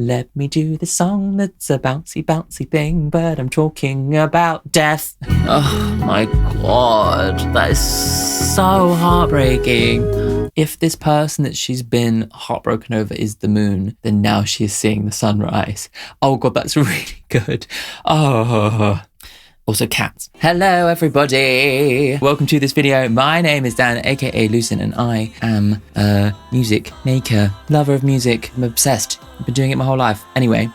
Let me do the song that's a bouncy, bouncy thing, but I'm talking about death. Oh my God, that is so heartbreaking. If this person that she's been heartbroken over is the moon, then now she is seeing the sunrise. Oh God, that's really good. Oh. Also cats. Hello everybody. Welcome to this video. My name is Dan, aka Lucen, and I am a music maker, lover of music. I'm obsessed. I've been doing it my whole life. Anyway.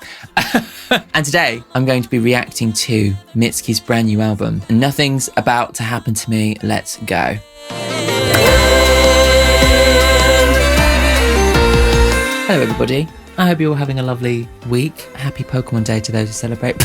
And today I'm going to be reacting to MITSKI's brand new album. And nothing's about to happen to me. Let's go. Hello everybody. I hope you're all having a lovely week. Happy Pokemon Day to those who celebrate.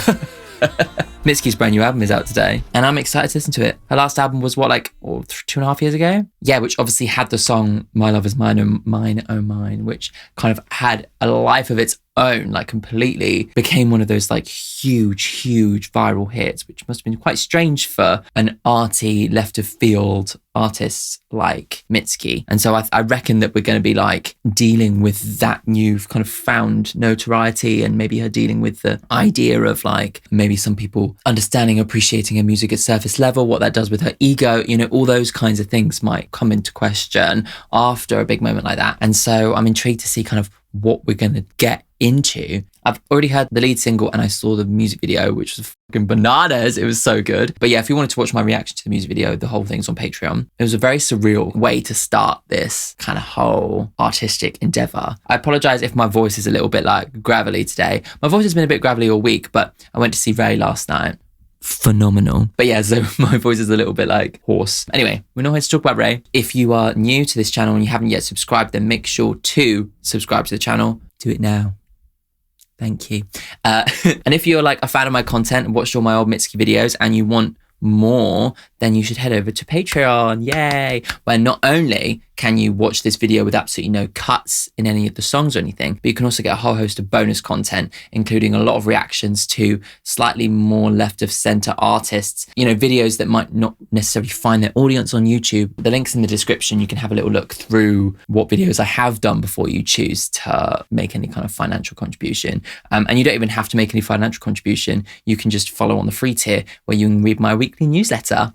MITSKI's brand new album is out today, and I'm excited to listen to it. Her last album was what, like 2.5 years ago? Yeah, which obviously had the song My Love Is Mine, oh Mine, oh Mine, which kind of had a life of its own, like completely became one of those like huge viral hits, which must have been quite strange for an arty left of field artist like MITSKI. And so I reckon that we're going to be like dealing with that new kind of found notoriety, and maybe her dealing with the idea of like maybe some people understanding, appreciating her music at surface level, what that does with her ego, you know, all those kinds of things might come into question after a big moment like that. And so I'm intrigued to see kind of what we're going to get into. I've already heard the lead single and I saw the music video, which was fucking bananas. It was so good. But yeah, if you wanted to watch my reaction to the music video, the whole thing's on Patreon. It was a very surreal way to start this kind of whole artistic endeavor. I apologize if my voice is a little bit like gravelly today. My voice has been a bit gravelly all week, but I went to see Ray last night. Phenomenal. But yeah, so my voice is a little bit like hoarse. Anyway, we're not here to talk about Ray. If you are new to this channel and you haven't yet subscribed, then make sure to subscribe to the channel. Do it now. Thank you. And if you're like a fan of my content and watched all my old MITSKI videos and you want more, then you should head over to Patreon, yay, where not only can you watch this video with absolutely no cuts in any of the songs or anything, but you can also get a whole host of bonus content, including a lot of reactions to slightly more left of center artists, you know, videos that might not necessarily find their audience on YouTube. The link's in the description. You can have a little look through what videos I have done before you choose to make any kind of financial contribution. And you don't even have to make any financial contribution. You can just follow on the free tier where you can read my weekly newsletter,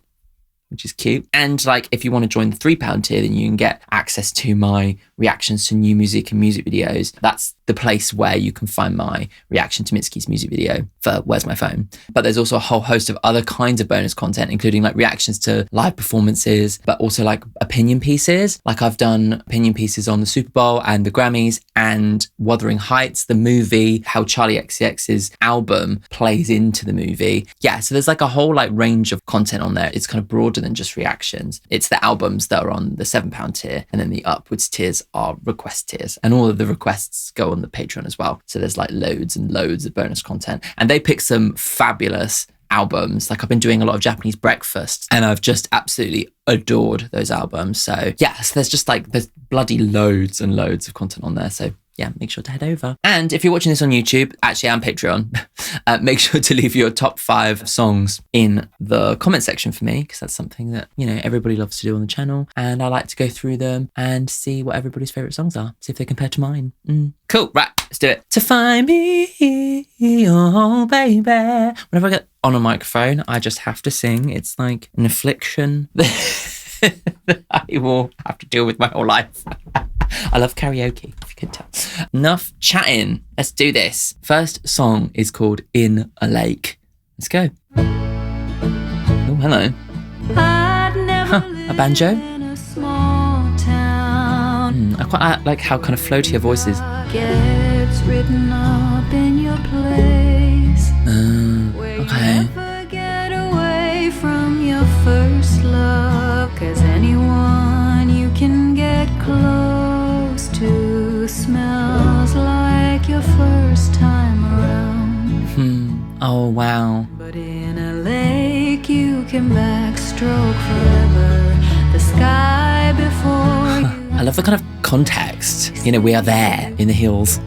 which is cute. And like, if you want to join the £3 tier, then you can get access to my reactions to new music and music videos. That's the place where you can find my reaction to MITSKI's music video for Where's My Phone. But there's also a whole host of other kinds of bonus content, including like reactions to live performances, but also like opinion pieces. Like I've done opinion pieces on the Super Bowl and the Grammys and Wuthering Heights, the movie, how Charlie XCX's album plays into the movie. Yeah, so there's like a whole like range of content on there. It's kind of broader than just reactions. It's the albums that are on the £7 tier, and then the upwards tiers are request tiers, and all of the requests go on the Patreon as well. So there's like loads and loads of bonus content, and they pick some fabulous albums. Like I've been doing a lot of Japanese breakfast and I've just absolutely adored those albums. So yeah, so there's bloody loads and loads of content on there. So yeah, make sure to head over. And if you're watching this on YouTube, actually and Patreon, make sure to leave your top 5 songs in the comment section for me, because that's something that, you know, everybody loves to do on the channel. And I like to go through them and see what everybody's favorite songs are, see if they compare to mine. Cool, right, let's do it. To find me, oh baby. Whenever I get on a microphone, I just have to sing. It's like an affliction that I will have to deal with my whole life. I love karaoke, if you could tell. Enough chatting. Let's do this. First song is called In a Lake. Let's go. Oh, hello. A banjo? I quite like how kind of floaty her voice is. Gets written up in your place. Okay. Get away from your first love, 'cause anyone you can get close to smells like your first time around. Oh wow. But in a lake you can backstroke forever. The sky before you. I love the kind of context. You know, we are there in the hills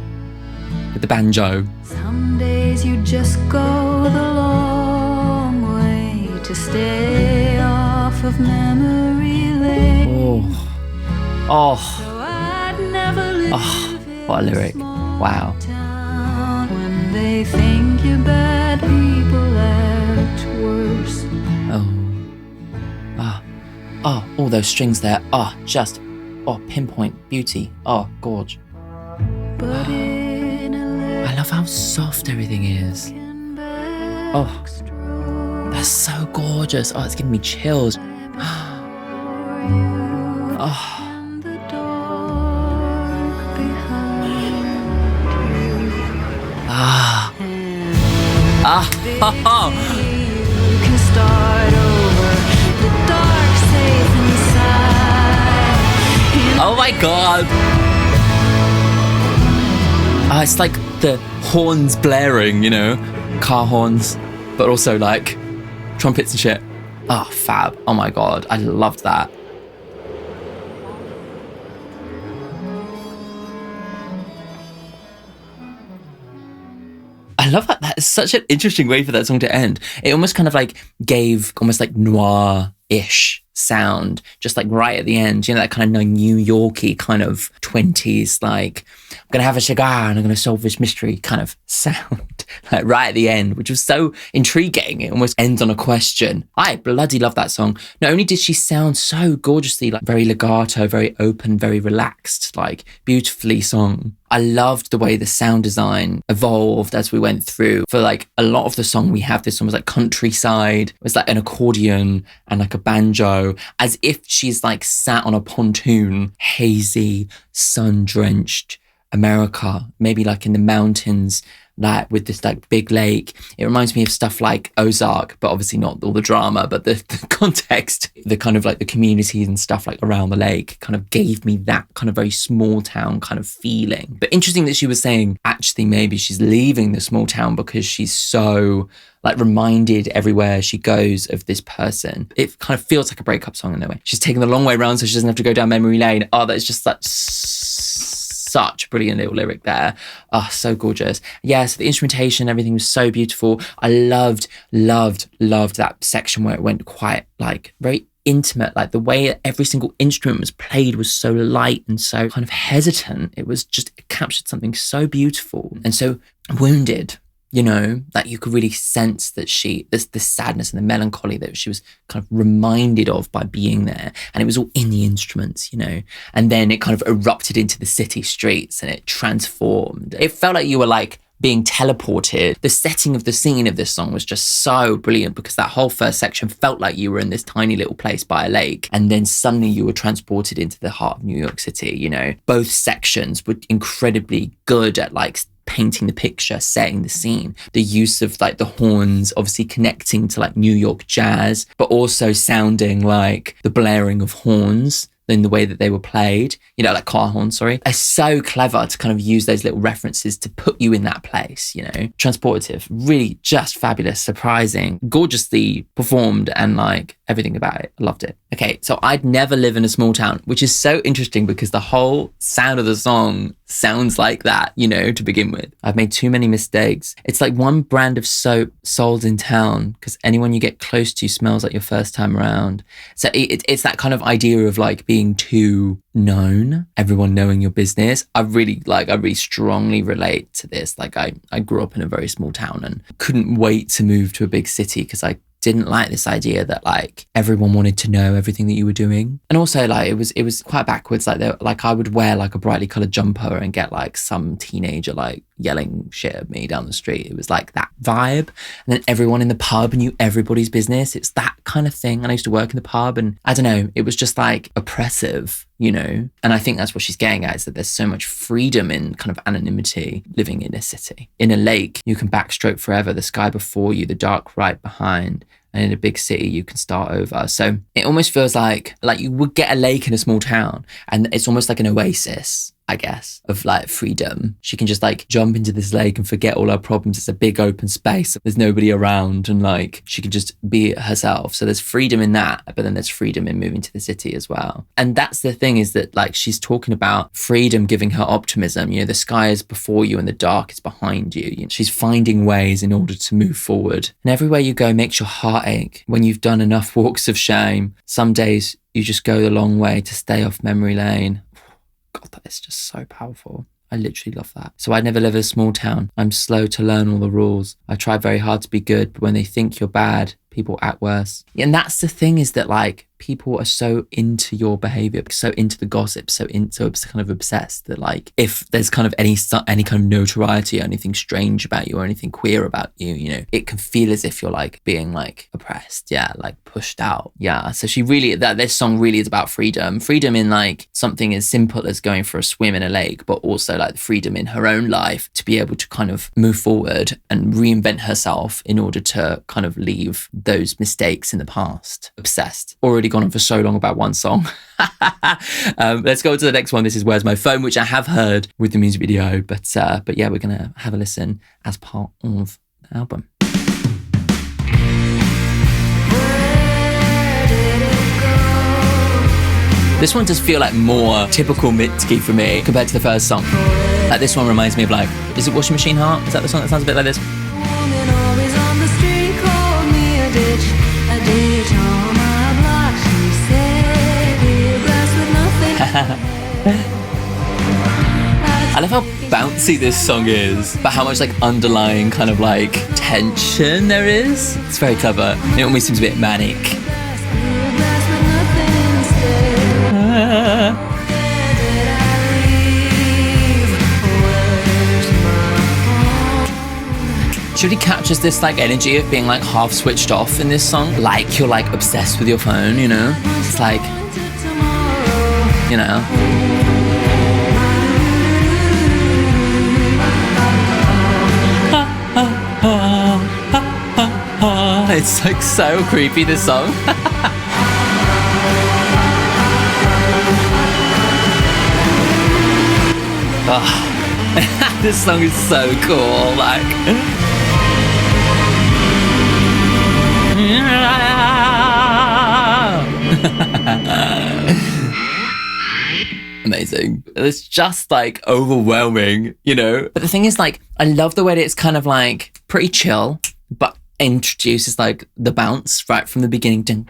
with the banjo. Some days you just go the long way to stay off of memory lane. Oh, what a lyric. Wow. think you bad people act worse. All those strings there. Pinpoint beauty. Gorge. But in a I love how soft everything is. That's so gorgeous. It's giving me chills. and the dark behind you can start over. The dark safe inside. Oh my god. It's like the horns blaring, car horns, but also like trumpets and shit. Fab. Oh my god, I loved that. I love that. That is such an interesting way for that song to end. It almost kind of like gave almost like noir-ish sound, just like right at the end, that kind of New Yorky kind of 20s, like, I'm going to have a cigar and I'm going to solve this mystery kind of sound, like right at the end, which was so intriguing. It almost ends on a question. I bloody love that song. Not only did she sound so gorgeously, like very legato, very open, very relaxed, like beautifully sung. I loved the way the sound design evolved as we went through. For like a lot of the song we have, this one was like countryside. It was like an accordion and like a banjo, as if she's like sat on a pontoon, hazy, sun-drenched America, maybe like in the mountains, like with this like big lake. It reminds me of stuff like Ozark, but obviously not all the drama, but the context, the kind of like the communities and stuff like around the lake kind of gave me that kind of very small town kind of feeling. But interesting that she was saying actually maybe she's leaving the small town because she's so like reminded everywhere she goes of this person. It kind of feels like a breakup song in a way. She's taking the long way around so she doesn't have to go down memory lane. That's just like such a brilliant little lyric there. So gorgeous. Yeah, so the instrumentation, everything was so beautiful. I loved that section where it went quite like very intimate, like the way every single instrument was played was so light and so kind of hesitant. It captured something so beautiful and so wounded. That you could really sense that the sadness and the melancholy that she was kind of reminded of by being there. And it was all in the instruments, and then it kind of erupted into the city streets and it transformed. It felt like you were like being teleported. The setting of the scene of this song was just so brilliant because that whole first section felt like you were in this tiny little place by a lake. And then suddenly you were transported into the heart of New York City, Both sections were incredibly good at like painting the picture, setting the scene. The use of like the horns, obviously connecting to like New York jazz, but also sounding like the blaring of horns in the way that they were played, like car horns, sorry. It's so clever to kind of use those little references to put you in that place, Transportative, really just fabulous, surprising, gorgeously performed and like everything about it. I loved it. Okay, so I'd never live in a small town, which is so interesting because the whole sound of the song sounds like that, to begin with. I've made too many mistakes. It's like one brand of soap sold in town because anyone you get close to smells like your first time around. So it's that kind of idea of like being too known, everyone knowing your business. I really strongly relate to this. Like I grew up in a very small town and couldn't wait to move to a big city because I didn't like this idea that like everyone wanted to know everything that you were doing. And also like it was quite backwards. Like I would wear like a brightly coloured jumper and get like some teenager like yelling shit at me down the street. It was like that vibe. And then everyone in the pub knew everybody's business. It's that kind of thing. And I used to work in the pub and I don't know, it was just like oppressive, And I think that's what she's getting at, is that there's so much freedom in kind of anonymity living in a city. In a lake, you can backstroke forever, the sky before you, the dark right behind. And in a big city, you can start over. So it almost feels like you would get a lake in a small town and it's almost like an oasis, I guess, of like freedom. She can just like jump into this lake and forget all her problems. It's a big open space. There's nobody around and like she can just be herself. So there's freedom in that, but then there's freedom in moving to the city as well. And that's the thing, is that like she's talking about freedom giving her optimism. The sky is before you and the dark is behind you. She's finding ways in order to move forward. And everywhere you go makes your heart ache. When you've done enough walks of shame, some days you just go the long way to stay off memory lane. God, that is just so powerful. I literally love that. So I never live in a small town. I'm slow to learn all the rules. I try very hard to be good, but when they think you're bad, people act worse. And that's the thing, is that like people are so into your behavior, so into the gossip, so kind of obsessed that like if there's kind of any kind of notoriety or anything strange about you or anything queer about you, you know, it can feel as if you're like being like oppressed, like pushed out. So she really, this song really is about freedom in like something as simple as going for a swim in a lake, but also like the freedom in her own life to be able to kind of move forward and reinvent herself in order to kind of leave those mistakes in the past. Obsessed. Already gone on for so long about one song. Let's go to the next one. This is Where's My Phone, which I have heard with the music video, but yeah, we're gonna have a listen as part of the album. This one does feel like more typical Mitski for me compared to the first song. Like this one reminds me of like, is it Washing Machine Heart? Is that the song that sounds a bit like this? I love how bouncy this song is, but how much like underlying kind of like tension there is. It's very clever. It almost seems a bit manic. She really captures this like energy of being like half switched off in this song. Like you're like obsessed with your phone, you know? It's like, you know. It's like so creepy, this song. This song is so cool, like. Amazing. It's just like overwhelming, you know? But the thing is, like, I love the way that it's kind of like pretty chill, but introduces like the bounce right from the beginning,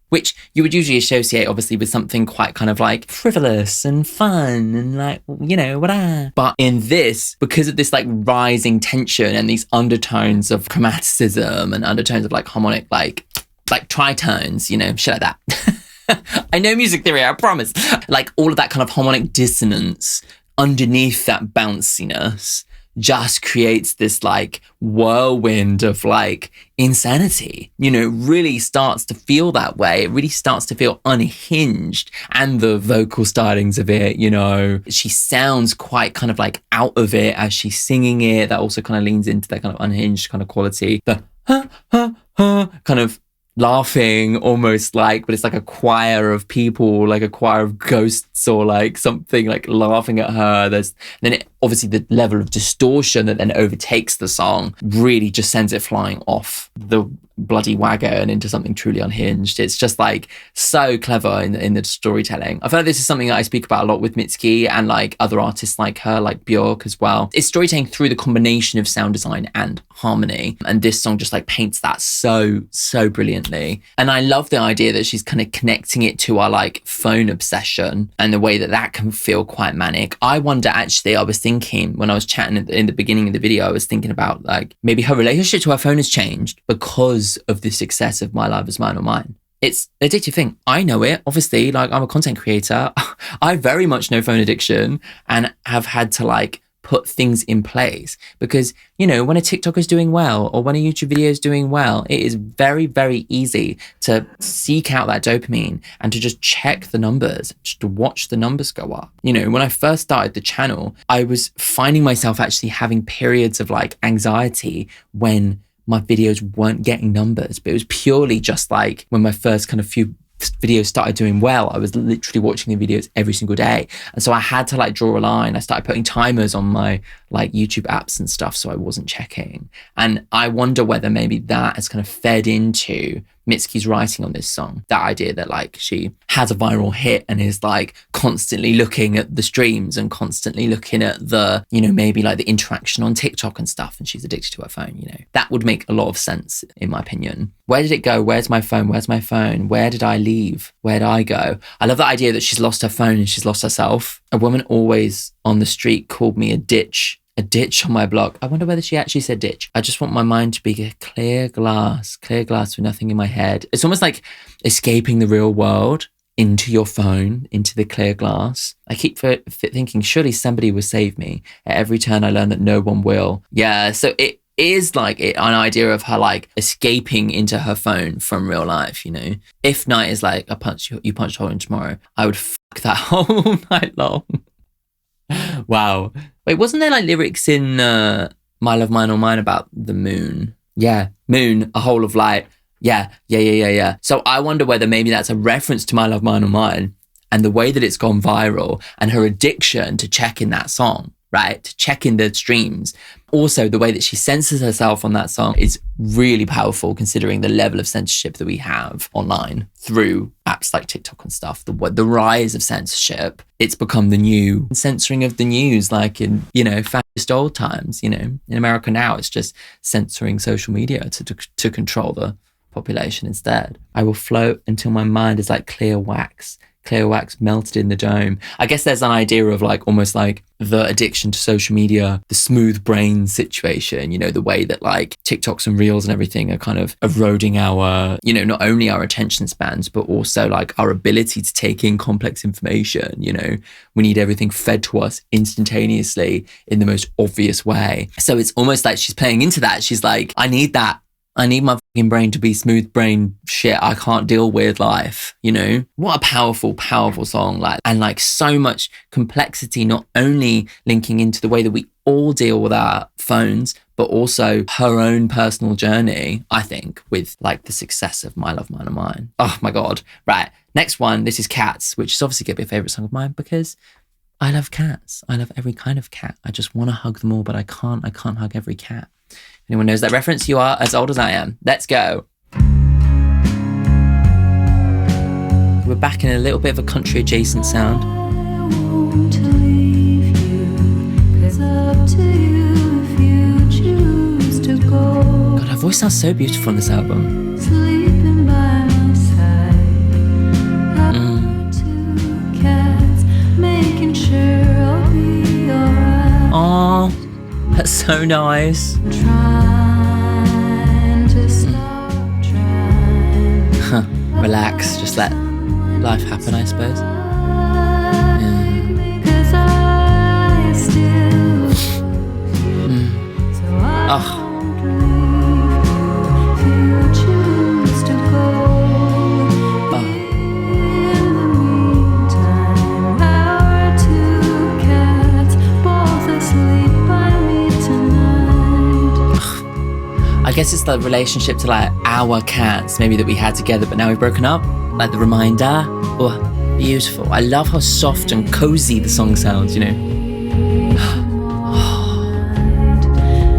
which you would usually associate obviously with something quite kind of like frivolous and fun and like, you know, whatever. But in this, because of this like rising tension and these undertones of chromaticism and undertones of like harmonic, like tritones, you know, shit like that. I know music theory, I promise. Like all of that kind of harmonic dissonance underneath that bounciness just creates this like whirlwind of like insanity, you know, really starts to feel that way. It really starts to feel unhinged. And the vocal stylings of it, you know, she sounds quite kind of like out of it as she's singing it. That also kind of leans into that kind of unhinged kind of quality. The kind of laughing almost like, but it's like a choir of people, like a choir of ghosts or like something like laughing at her. Obviously the level of distortion that then overtakes the song really just sends it flying off the bloody wagon into something truly unhinged. It's just like so clever in the storytelling. I feel like this is something that I speak about a lot with Mitski and like other artists like her, like Björk as well. It's storytelling through the combination of sound design and harmony. And this song just like paints that so brilliantly. And I love the idea that she's kind of connecting it to our like phone obsession and the way that that can feel quite manic. I wonder, actually, I was thinking when I was chatting in the beginning of the video, I was thinking about like maybe her relationship to her phone has changed because of the success of My Life Is Mine or Mine. It's an addictive thing. I know it, obviously, like I'm a content creator. I very much know phone addiction and have had to like put things in place because, you know, when a TikTok is doing well or when a YouTube video is doing well, it is very easy to seek out that dopamine and to just check the numbers, just to watch the numbers go up. You know, when I first started the channel, I was finding myself actually having periods of like anxiety when my videos weren't getting numbers, but it was purely just like when my first kind of few videos started doing well, I was literally watching the videos every single day. And so I had to like draw a line. I started putting timers on my like YouTube apps and stuff so I wasn't checking. And I wonder whether maybe that has kind of fed into Mitski's writing on this song. That idea that like she has a viral hit and is like constantly looking at the streams and constantly looking at the, you know, maybe like the interaction on TikTok and stuff, and she's addicted to her phone, you know. That would make a lot of sense in my opinion. Where did it go? Where's my phone? Where's my phone? Where did I leave? Where did I go? I love that idea that she's lost her phone and she's lost herself. A woman always on the street called me a ditch on my block. I wonder whether she actually said ditch. I just want my mind to be a clear glass with nothing in my head. It's almost like escaping the real world into your phone, into the clear glass. I keep thinking, surely somebody will save me. At every turn I learn that no one will. Yeah, so it is like an idea of her like escaping into her phone from real life, you know. If night is like you punch a hole in tomorrow, I would fuck that whole night long. Wow. Wait, wasn't there like lyrics in My Love, Mine or Mine about the moon? Yeah, moon, a hole of light. Yeah. So I wonder whether maybe that's a reference to My Love, Mine or Mine and the way that it's gone viral and her addiction to checking that song, right? To checking the streams. Also, the way that she censors herself on that song is really powerful considering the level of censorship that we have online through apps like TikTok and stuff. The rise of censorship, it's become the new censoring of the news, like in, you know, fascist old times, you know. In America now, it's just censoring social media to control the population instead. I will float until my mind is like clear wax melted in the dome. I guess there's an idea of like almost like the addiction to social media, the smooth brain situation, you know, the way that like TikToks and Reels and everything are kind of eroding our, you know, not only our attention spans, but also like our ability to take in complex information, you know. We need everything fed to us instantaneously in the most obvious way. So it's almost like she's playing into that. She's like, I need that. I need my fucking brain to be smooth brain shit. I can't deal with life, you know? What a powerful, powerful song. Like, and like so much complexity, not only linking into the way that we all deal with our phones, but also her own personal journey, I think, with like the success of My Love, Mine or Mine. Oh my God. Right. Next one, this is Cats, which is obviously going to be a favourite song of mine because I love cats. I love every kind of cat. I just want to hug them all, but I can't hug every cat. Anyone knows that reference? You are as old as I am. Let's go. We're back in a little bit of a country adjacent sound. God, her voice sounds so beautiful on this album. Aww, that's so nice. Relax, just let life happen, I suppose. Oh. I guess it's the relationship to like our cats maybe that we had together, but now we've broken up. Like the reminder. Oh, beautiful. I love how soft and cozy the song sounds, you know.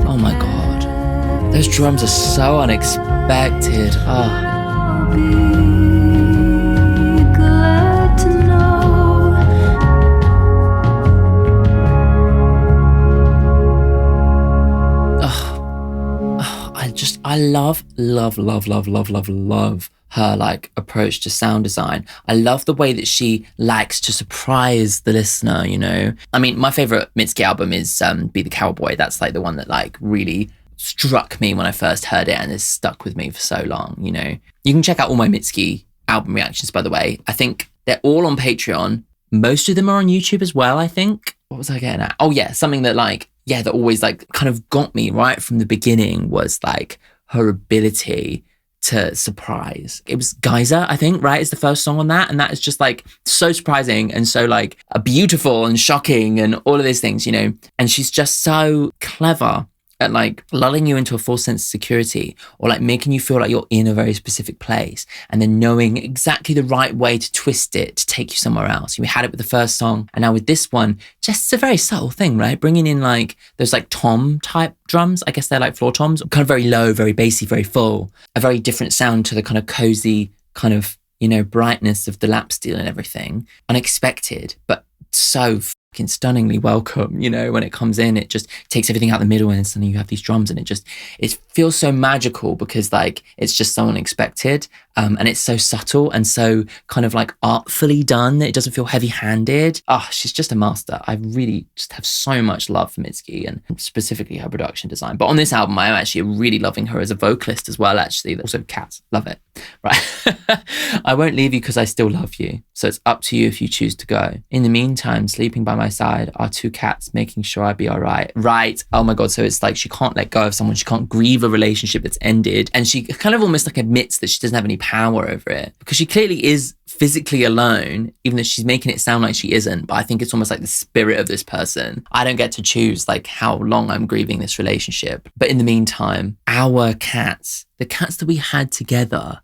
Oh my God. Those drums are so unexpected. Oh. I love her like approach to sound design. I love the way that she likes to surprise the listener, you know. I mean, my favorite Mitski album is Be the Cowboy. That's like the one that like really struck me when I first heard it and has stuck with me for so long, you know. You can check out all my Mitski album reactions, by the way. I think they're all on Patreon. Most of them are on YouTube as well, I think. What was I getting at? Oh yeah, something that like, yeah, that always like kind of got me right from the beginning was like her ability to surprise. It was Geyser, I think, right? Is the first song on that. And that is just like so surprising and so like beautiful and shocking and all of these things, you know. And she's just so clever at like lulling you into a false sense of security, or like making you feel like you're in a very specific place and then knowing exactly the right way to twist it to take you somewhere else. We had it with the first song, and now with this one, just a very subtle thing, right? Bringing in like those like tom type drums. I guess they're like floor toms, kind of very low, very bassy, very full, a very different sound to the kind of cozy kind of, you know, brightness of the lap steel and everything. Unexpected, but so fucking stunningly welcome. You know, when it comes in, it just takes everything out the middle, and suddenly you have these drums, and it feels so magical because like it's just so unexpected, and it's so subtle and so kind of like artfully done that it doesn't feel heavy-handed. She's just a master. I really just have so much love for Mitski, and specifically her production design. But on this album, I'm actually really loving her as a vocalist as well, actually. Also Cats, love it. Right. I won't leave you because I still love you, so it's up to you if you choose to go. In the meantime, sleeping by my side are two cats, making sure I be all right. Right. Oh my God. So it's like she can't let go of someone. She can't grieve a relationship that's ended. And she kind of almost like admits that she doesn't have any power over it, because she clearly is physically alone, even though she's making it sound like she isn't. But I think it's almost like the spirit of this person. I don't get to choose like how long I'm grieving this relationship. But in the meantime, our cats, the cats that we had together,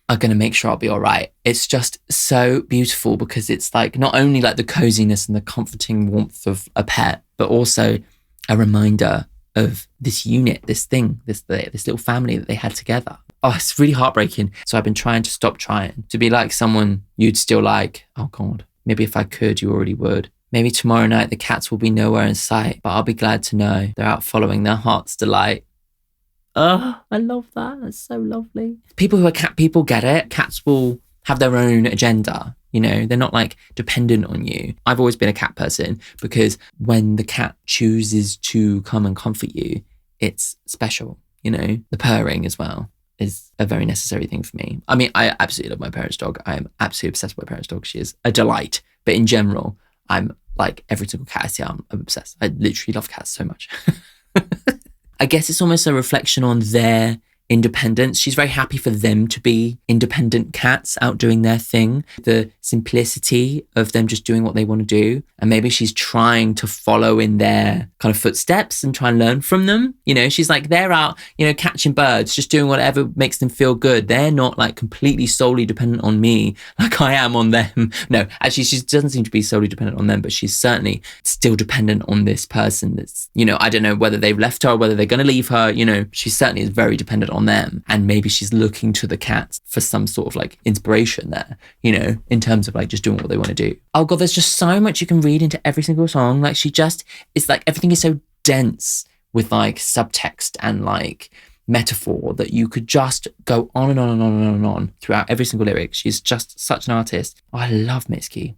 are going to make sure I'll be all right. It's just so beautiful because it's like not only like the coziness and the comforting warmth of a pet, but also a reminder of this unit, this thing, this little family that they had together. Oh, it's really heartbreaking. So I've been trying to stop trying to be like someone you'd still like. Oh God, maybe if I could, you already would. Maybe tomorrow night the cats will be nowhere in sight, but I'll be glad to know they're out following their heart's delight. Oh, I love that. That's so lovely. People who are cat people get it. Cats will have their own agenda. You know, they're not like dependent on you. I've always been a cat person because when the cat chooses to come and comfort you, it's special. You know, the purring as well is a very necessary thing for me. I mean, I absolutely love my parents' dog. I am absolutely obsessed with my parents' dog. She is a delight. But in general, I'm like every single cat I see, I'm obsessed. I literally love cats so much. I guess it's almost a reflection on their independence. She's very happy for them to be independent cats out doing their thing. The simplicity of them just doing what they want to do. And maybe she's trying to follow in their kind of footsteps and try and learn from them. You know, she's like, they're out, you know, catching birds, just doing whatever makes them feel good. They're not like completely solely dependent on me like I am on them. No, actually, she doesn't seem to be solely dependent on them, but she's certainly still dependent on this person that's, you know, I don't know whether they've left her or whether they're going to leave her. You know, she certainly is very dependent on them, and maybe she's looking to the cats for some sort of like inspiration there, you know, in terms of like just doing what they want to do. Oh God, there's just so much you can read into every single song. Like it's like everything is so dense with like subtext and like metaphor that you could just go on and on and on and on and on throughout every single lyric. She's just such an artist. Oh, I love Mitski.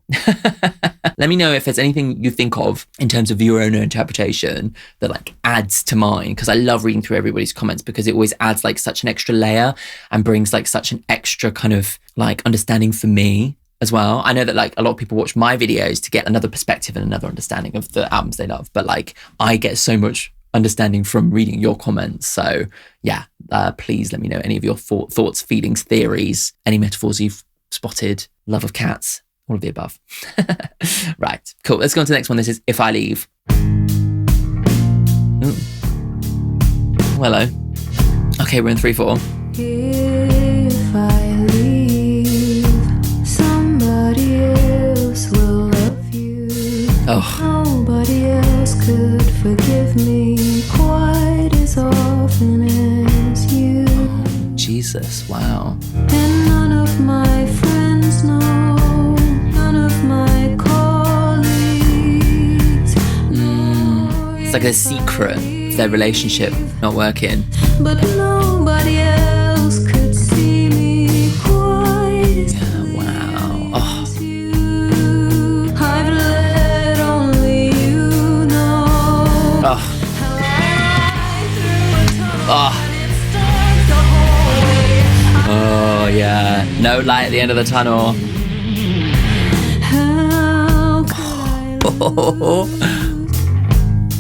Let me know if there's anything you think of in terms of your own interpretation that like adds to mine, because I love reading through everybody's comments because it always adds like such an extra layer and brings like such an extra kind of like understanding for me as well. I know that like a lot of people watch my videos to get another perspective and another understanding of the albums they love, but like I get so much understanding from reading your comments. So yeah, please let me know any of your thoughts, feelings, theories, any metaphors you've spotted, love of cats, all of the above. Right, cool. Let's go on to the next one. This is If I Leave. Ooh. Hello. Okay, we're in 3/4. If I leave, somebody else will love you. Oh. Nobody else could forgive me quite as often as you. Jesus, wow. And none of my friends know, none of my colleagues know. It's like a secret of their relationship not working. But nobody else could see me quite as Wow. Oh. as you. I've let only you know. Oh. Oh. Oh yeah. No light at the end of the tunnel. How could I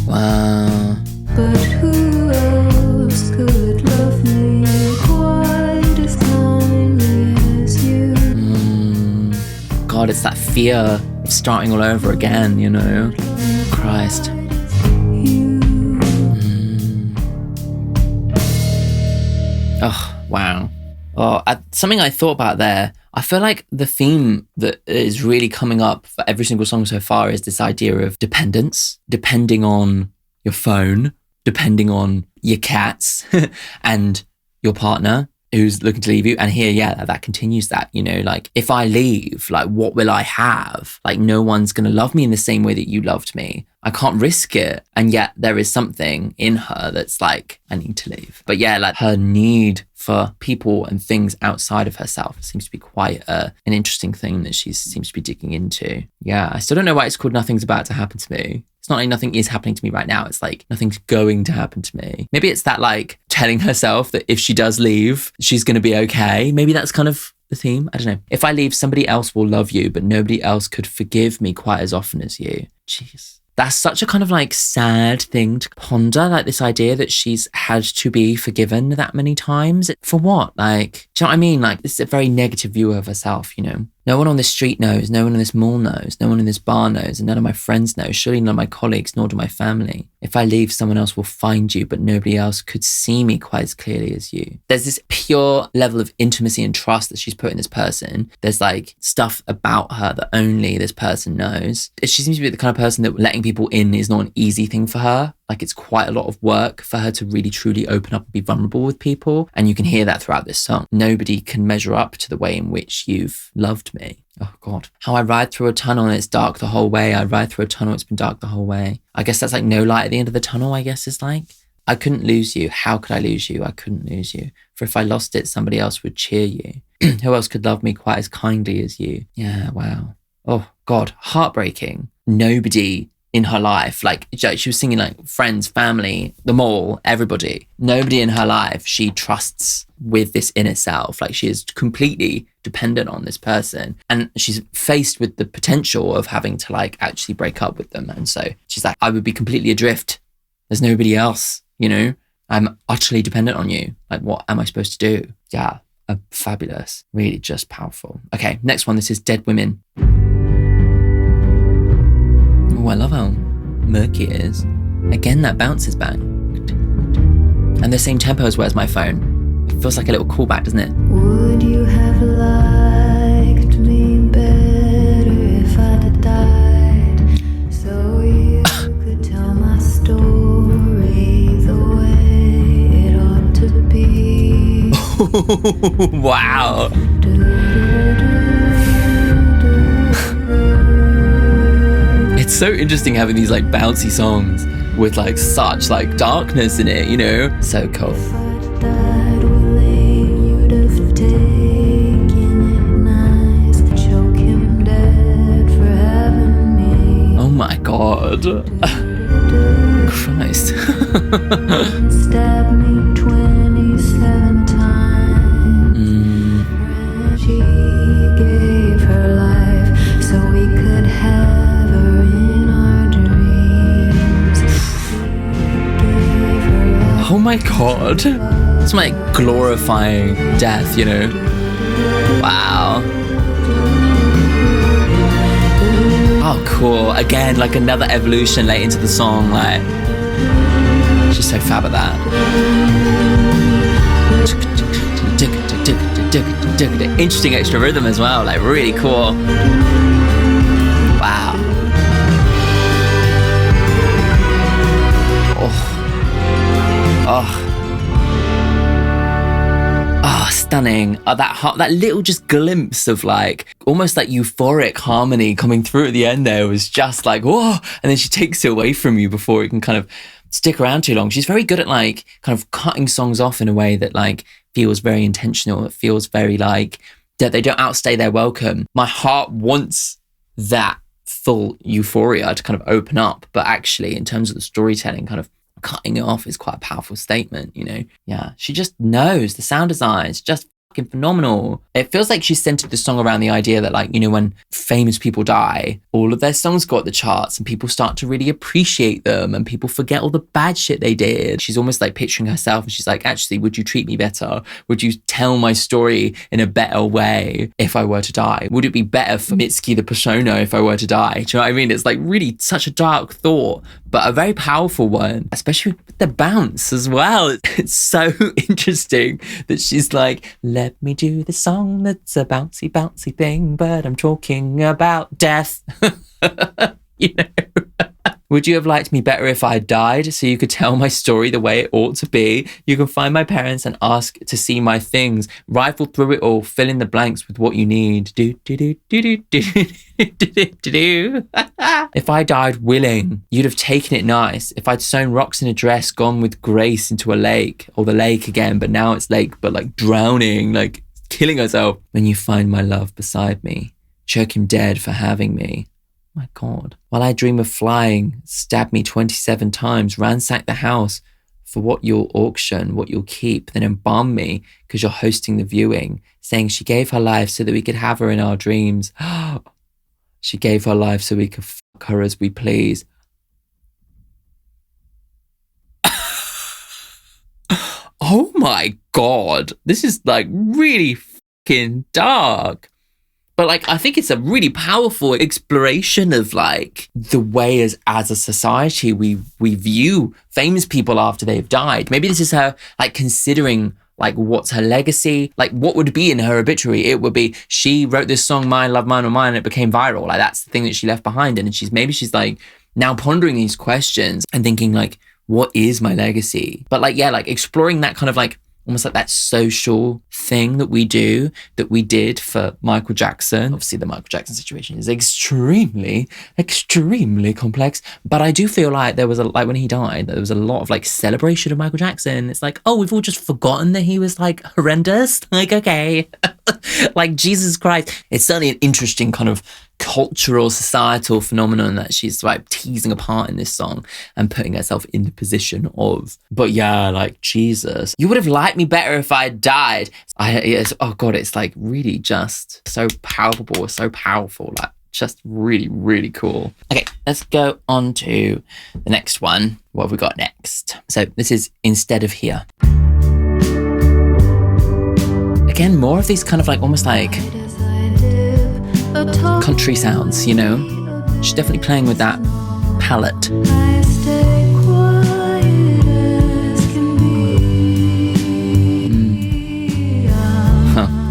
Wow. But who else could love me quite as kindly as you? God, it's that fear of starting all over again, you know? Christ. Oh, wow. Oh, something I thought about there. I feel like the theme that is really coming up for every single song so far is this idea of dependence, depending on your phone, depending on your cats and your partner who's looking to leave you. And here, yeah, that continues that, you know, like if I leave, like what will I have? Like no one's going to love me in the same way that you loved me. I can't risk it. And yet there is something in her that's like, I need to leave. But yeah, like her need for people and things outside of herself seems to be quite an interesting thing that she seems to be digging into. Yeah, I still don't know why it's called Nothing's About to Happen to Me. It's not like nothing is happening to me right now. It's like nothing's going to happen to me. Maybe it's that like telling herself that if she does leave, she's going to be okay. Maybe that's kind of the theme. I don't know. If I leave, somebody else will love you, but nobody else could forgive me quite as often as you. Jeez. That's such a kind of like sad thing to ponder, like this idea that she's had to be forgiven that many times. For what? Like, do you know what I mean? Like, this is a very negative view of herself, you know? No one on this street knows, no one in this mall knows, no one in this bar knows, and none of my friends know, surely none of my colleagues, nor do my family. If I leave, someone else will find you, but nobody else could see me quite as clearly as you. There's this pure level of intimacy and trust that she's put in this person. There's like stuff about her that only this person knows. She seems to be the kind of person that letting people in is not an easy thing for her. Like it's quite a lot of work for her to really truly open up and be vulnerable with people. And you can hear that throughout this song. Nobody can measure up to the way in which you've loved me. Oh God. How I ride through a tunnel and it's dark the whole way. I ride through a tunnel, it's been dark the whole way. I guess that's like no light at the end of the tunnel, I guess is like. I couldn't lose you. How could I lose you? I couldn't lose you. For if I lost it, somebody else would cheer you. Who else could love me quite as kindly as you? Yeah, wow. Oh God, heartbreaking. Nobody in her life, like she was singing like friends, family, the mall, everybody. Nobody in her life she trusts with this inner self. Like she is completely dependent on this person. And she's faced with the potential of having to like actually break up with them. And so she's like, I would be completely adrift. There's nobody else, you know? I'm utterly dependent on you. Like, what am I supposed to do? Yeah, fabulous. Really just powerful. Okay, next one. This is Dead Women. Oh, I love how murky it is. Again, that bounces back. And the same tempo as Where's My Phone. It feels like a little callback, doesn't it? Would you have liked me better if I'd have died? So you could tell my story the way it ought to be. Wow. It's so interesting having these like bouncy songs with like such like darkness in it, you know? So cool. Oh my God. Christ. Stabbed me 27 times. She gave her life so we could have her in our dreams. Gave her life. Oh my God. It's like glorifying death, you know? Wow. Oh, cool. Again, like another evolution late into the song. Like, she's so fab at that. Interesting extra rhythm as well. Like, really cool. Wow. Oh. Oh, stunning. Oh, that little just glimpse of like almost like euphoric harmony coming through at the end there was just like, whoa. And then she takes it away from you before it can kind of stick around too long. She's very good at like kind of cutting songs off in a way that like feels very intentional. It feels very like that they don't outstay their welcome. My heart wants that full euphoria to kind of open up. But actually, in terms of the storytelling, kind of cutting it off is quite a powerful statement, you know? Yeah, she just knows. The sound design is just fucking phenomenal. It feels like she centered the song around the idea that like, you know, when famous people die, all of their songs go up the charts and people start to really appreciate them and people forget all the bad shit they did. She's almost like picturing herself and she's like, actually, would you treat me better? Would you tell my story in a better way if I were to die? Would it be better for Mitski the persona if I were to die? Do you know what I mean? It's like really such a dark thought, but a very powerful one, especially with the bounce as well. It's so interesting that she's like, let me do the song that's a bouncy, bouncy thing, but I'm talking about death. You know? Would you have liked me better if I died so you could tell my story the way it ought to be? You can find my parents and ask to see my things. Rifle through it all, fill in the blanks with what you need. Do, do, do, do, do, do, do, do, do. If I died willing, you'd have taken it nice. If I'd sewn rocks in a dress, gone with grace into a lake, or the lake again, but now it's lake, but like drowning, like killing herself. When you find my love beside me, choke him dead for having me. My God. While I dream of flying, stab me 27 times, ransack the house for what you'll auction, what you'll keep, then embalm me because you're hosting the viewing, saying she gave her life so that we could have her in our dreams. She gave her life so we could fuck her as we please. Oh my God. This is like really fucking dark. But like, I think it's a really powerful exploration of like the way as a society we view famous people after they've died. Maybe this is her like considering like what's her legacy, like what would be in her obituary. It would be, she wrote this song, Mine, Love, Mine, or Mine, and it became viral. Like that's the thing that she left behind. And she's like now pondering these questions and thinking like, what is my legacy? But like, yeah, like exploring that kind of like, almost like that social thing that we did for Michael Jackson. Obviously, the Michael Jackson situation is extremely, extremely complex. But I do feel like there was like when he died, there was a lot of like celebration of Michael Jackson. It's like, oh, we've all just forgotten that he was like horrendous. Like, okay, like Jesus Christ. It's certainly an interesting kind of cultural, societal phenomenon that she's like teasing apart in this song and putting herself in the position of. But yeah, like Jesus, you would have liked me better if I died. Oh God, it's like really just so palpable, so powerful, like just really, really cool. Okay, let's go on to the next one. What have we got next? So this is Instead of Here. Again, more of these kind of like almost like country sounds, you know? She's definitely playing with that palette.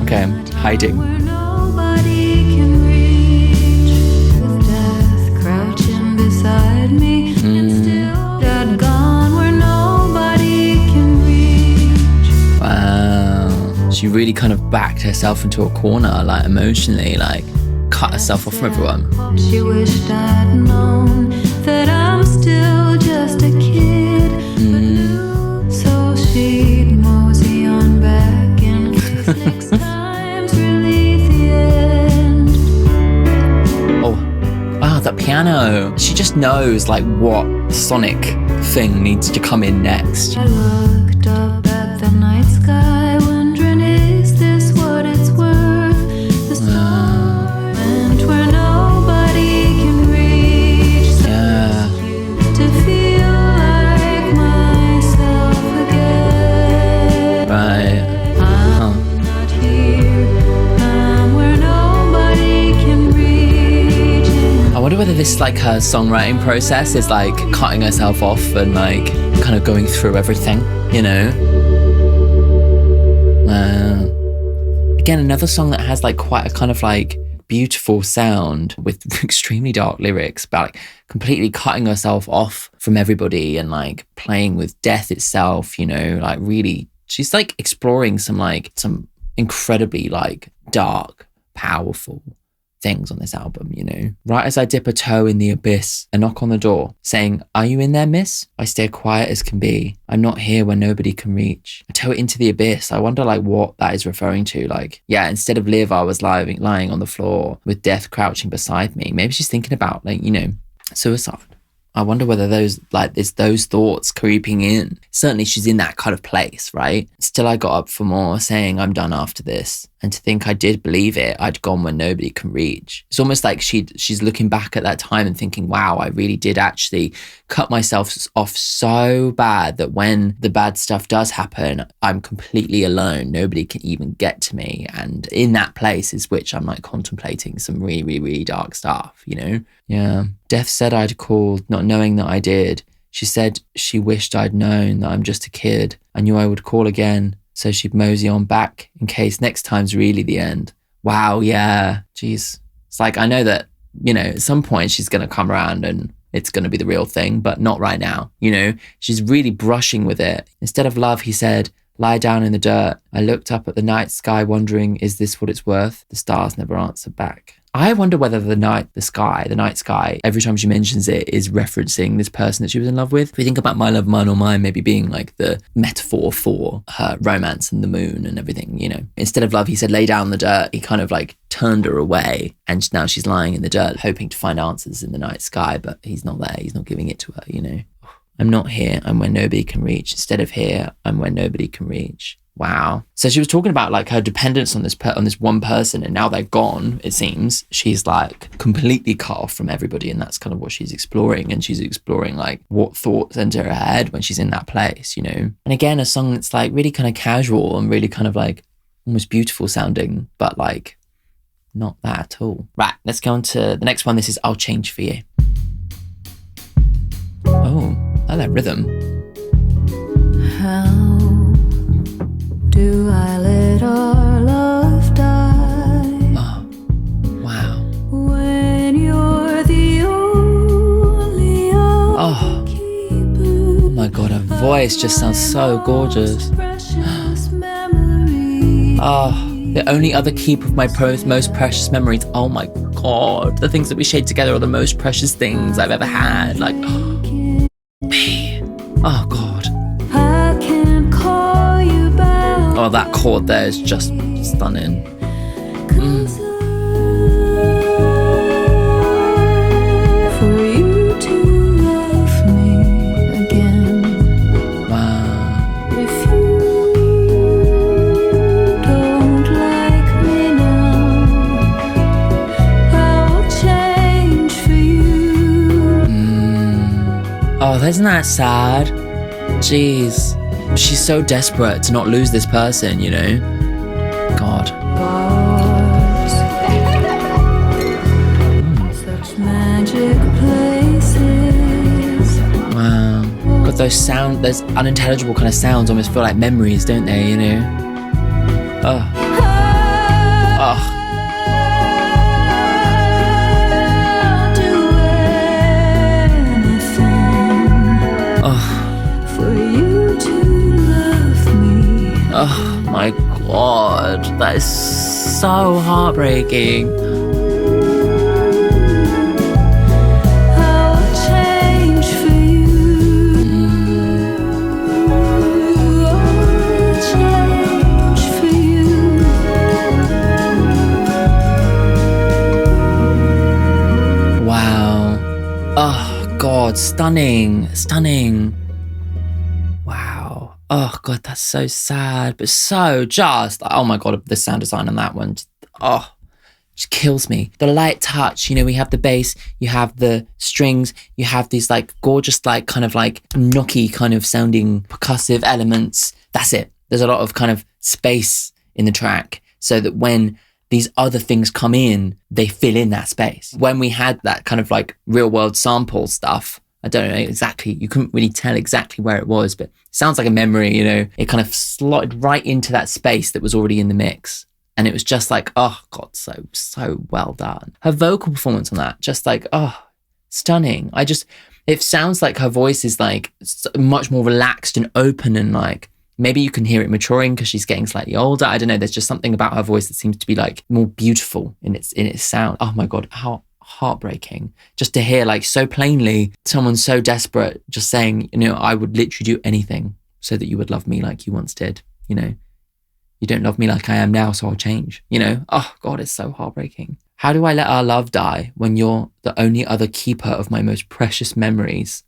Okay, hiding. Wow. She really kind of backed herself into a corner, like emotionally, like cut herself off from everyone. She wished I'd known that I'm still just a kid. So she'd mosey on back in case next time's really the end. The piano. She just knows like what sonic thing needs to come in next. I looked up at the night sky, wondering, is this what it's worth? I wonder whether this like her songwriting process is like cutting herself off and like kind of going through everything, you know? Again, another song that has like quite a kind of like beautiful sound with extremely dark lyrics about like completely cutting herself off from everybody and like playing with death itself, you know, like really, she's like exploring some incredibly like dark, powerful things on this album, you know. Right as I dip a toe in the abyss, a knock on the door saying, "Are you in there, miss?" I stay quiet as can be. I'm not here where nobody can reach. I toe it into the abyss. I wonder like what that is referring to. Like, yeah, instead of live, I was lying on the floor with death crouching beside me. Maybe she's thinking about like, you know, suicide. I wonder whether those thoughts creeping in. Certainly she's in that kind of place, right? Still I got up for more, saying I'm done after this. And to think I did believe it, I'd gone where nobody can reach. It's almost like she's looking back at that time and thinking, wow, I really did actually cut myself off so bad that when the bad stuff does happen, I'm completely alone. Nobody can even get to me. And in that place is which I'm like contemplating some really, really, really dark stuff, you know? Yeah. Death said I'd called, not knowing that I did. She said she wished I'd known that I'm just a kid. I knew I would call again. So she'd mosey on back in case next time's really the end. Wow, yeah. Jeez. It's like, I know that, you know, at some point she's going to come around and it's going to be the real thing, but not right now. You know, she's really brushing with it. Instead of love, he said, lie down in the dirt. I looked up at the night sky wondering, is this what it's worth? The stars never answered back. I wonder whether the night sky, every time she mentions it is referencing this person that she was in love with. If we think about My Love, Mine or Mine maybe being like the metaphor for her romance and the moon and everything, you know. Instead of love, he said, lay down in the dirt. He kind of like turned her away and now she's lying in the dirt hoping to find answers in the night sky, but he's not there. He's not giving it to her, you know. I'm not here. I'm where nobody can reach. Instead of here, I'm where nobody can reach. Wow. So she was talking about like her dependence on this one person, and now they're gone, it seems. She's like completely cut off from everybody, and that's kind of what she's exploring. And she's exploring like what thoughts enter her head when she's in that place, you know. And again, a song that's like really kind of casual and really kind of like almost beautiful sounding, but like not that at all. Right, let's go on to the next one. This is I'll Change For You. Oh, I like that rhythm. How do I let our love die? Oh, wow. When you're the only Oh, keeper. oh my God, her voice just sounds so gorgeous. Oh, the only other keeper of my most precious memories. Oh my God, the things that we shared together are the most precious things I've ever had. Like, oh, me. Oh God. I can call you back. Oh, that chord there is just stunning. For you to love me again. Wow. If you don't like me now, I'll change for you. Oh, isn't that sad? Jeez. She's so desperate to not lose this person, you know? God. Such magic places. Wow. God, those unintelligible kind of sounds almost feel like memories, don't they, you know? Oh. Oh. I'll do anything for you to love me. Oh my God. That is so heartbreaking. I'll change for you. I'll change for you. Wow. Oh God, stunning. Wow. Oh God, that's so sad, but so just, oh my God, the sound design on that one, oh, just kills me. The light touch, you know, we have the bass, you have the strings, you have these like gorgeous, like kind of like knocky kind of sounding percussive elements. That's it. There's a lot of kind of space in the track so that when these other things come in, they fill in that space. When we had that kind of like real world sample stuff, I don't know exactly, you couldn't really tell exactly where it was, but it sounds like a memory, you know, it kind of slotted right into that space that was already in the mix. And it was just like, oh God, so well done. Her vocal performance on that, just like, oh, stunning. It sounds like her voice is like much more relaxed and open, and like, maybe you can hear it maturing because she's getting slightly older. I don't know. There's just something about her voice that seems to be like more beautiful in its sound. Oh my God, how heartbreaking just to hear like so plainly someone so desperate just saying, you know, I would literally do anything so that you would love me like you once did. You know, you don't love me like I am now, so I'll change, you know? Oh God, it's so heartbreaking. How do I let our love die when you're the only other keeper of my most precious memories?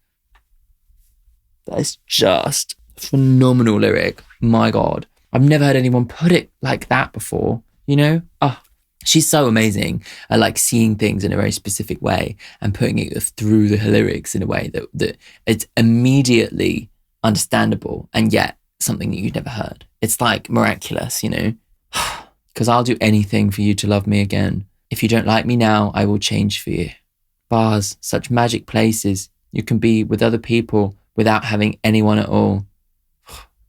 That is just a phenomenal lyric. My God. I've never heard anyone put it like that before. you know? Oh, she's so amazing at like seeing things in a very specific way and putting it through the lyrics in a way that it's immediately understandable and yet something that you've never heard. It's like miraculous, you know? Because I'll do anything for you to love me again. If you don't like me now, I will change for you. Bars, such magic places. You can be with other people without having anyone at all.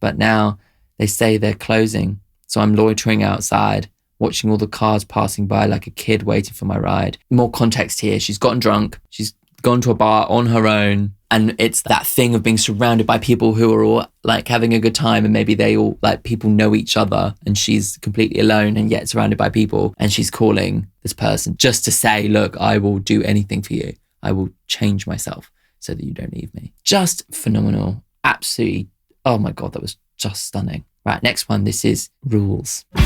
But now they say they're closing. So I'm loitering outside, watching all the cars passing by like a kid waiting for my ride. More context here. She's gotten drunk. She's gone to a bar on her own. And it's that thing of being surrounded by people who are all like having a good time, and maybe they all like people know each other, and she's completely alone and yet surrounded by people. And she's calling this person just to say, look, I will do anything for you. I will change myself so that you don't leave me. Just phenomenal. Absolutely. Oh my God, that was just stunning. Right, next one. This is Rules. 1,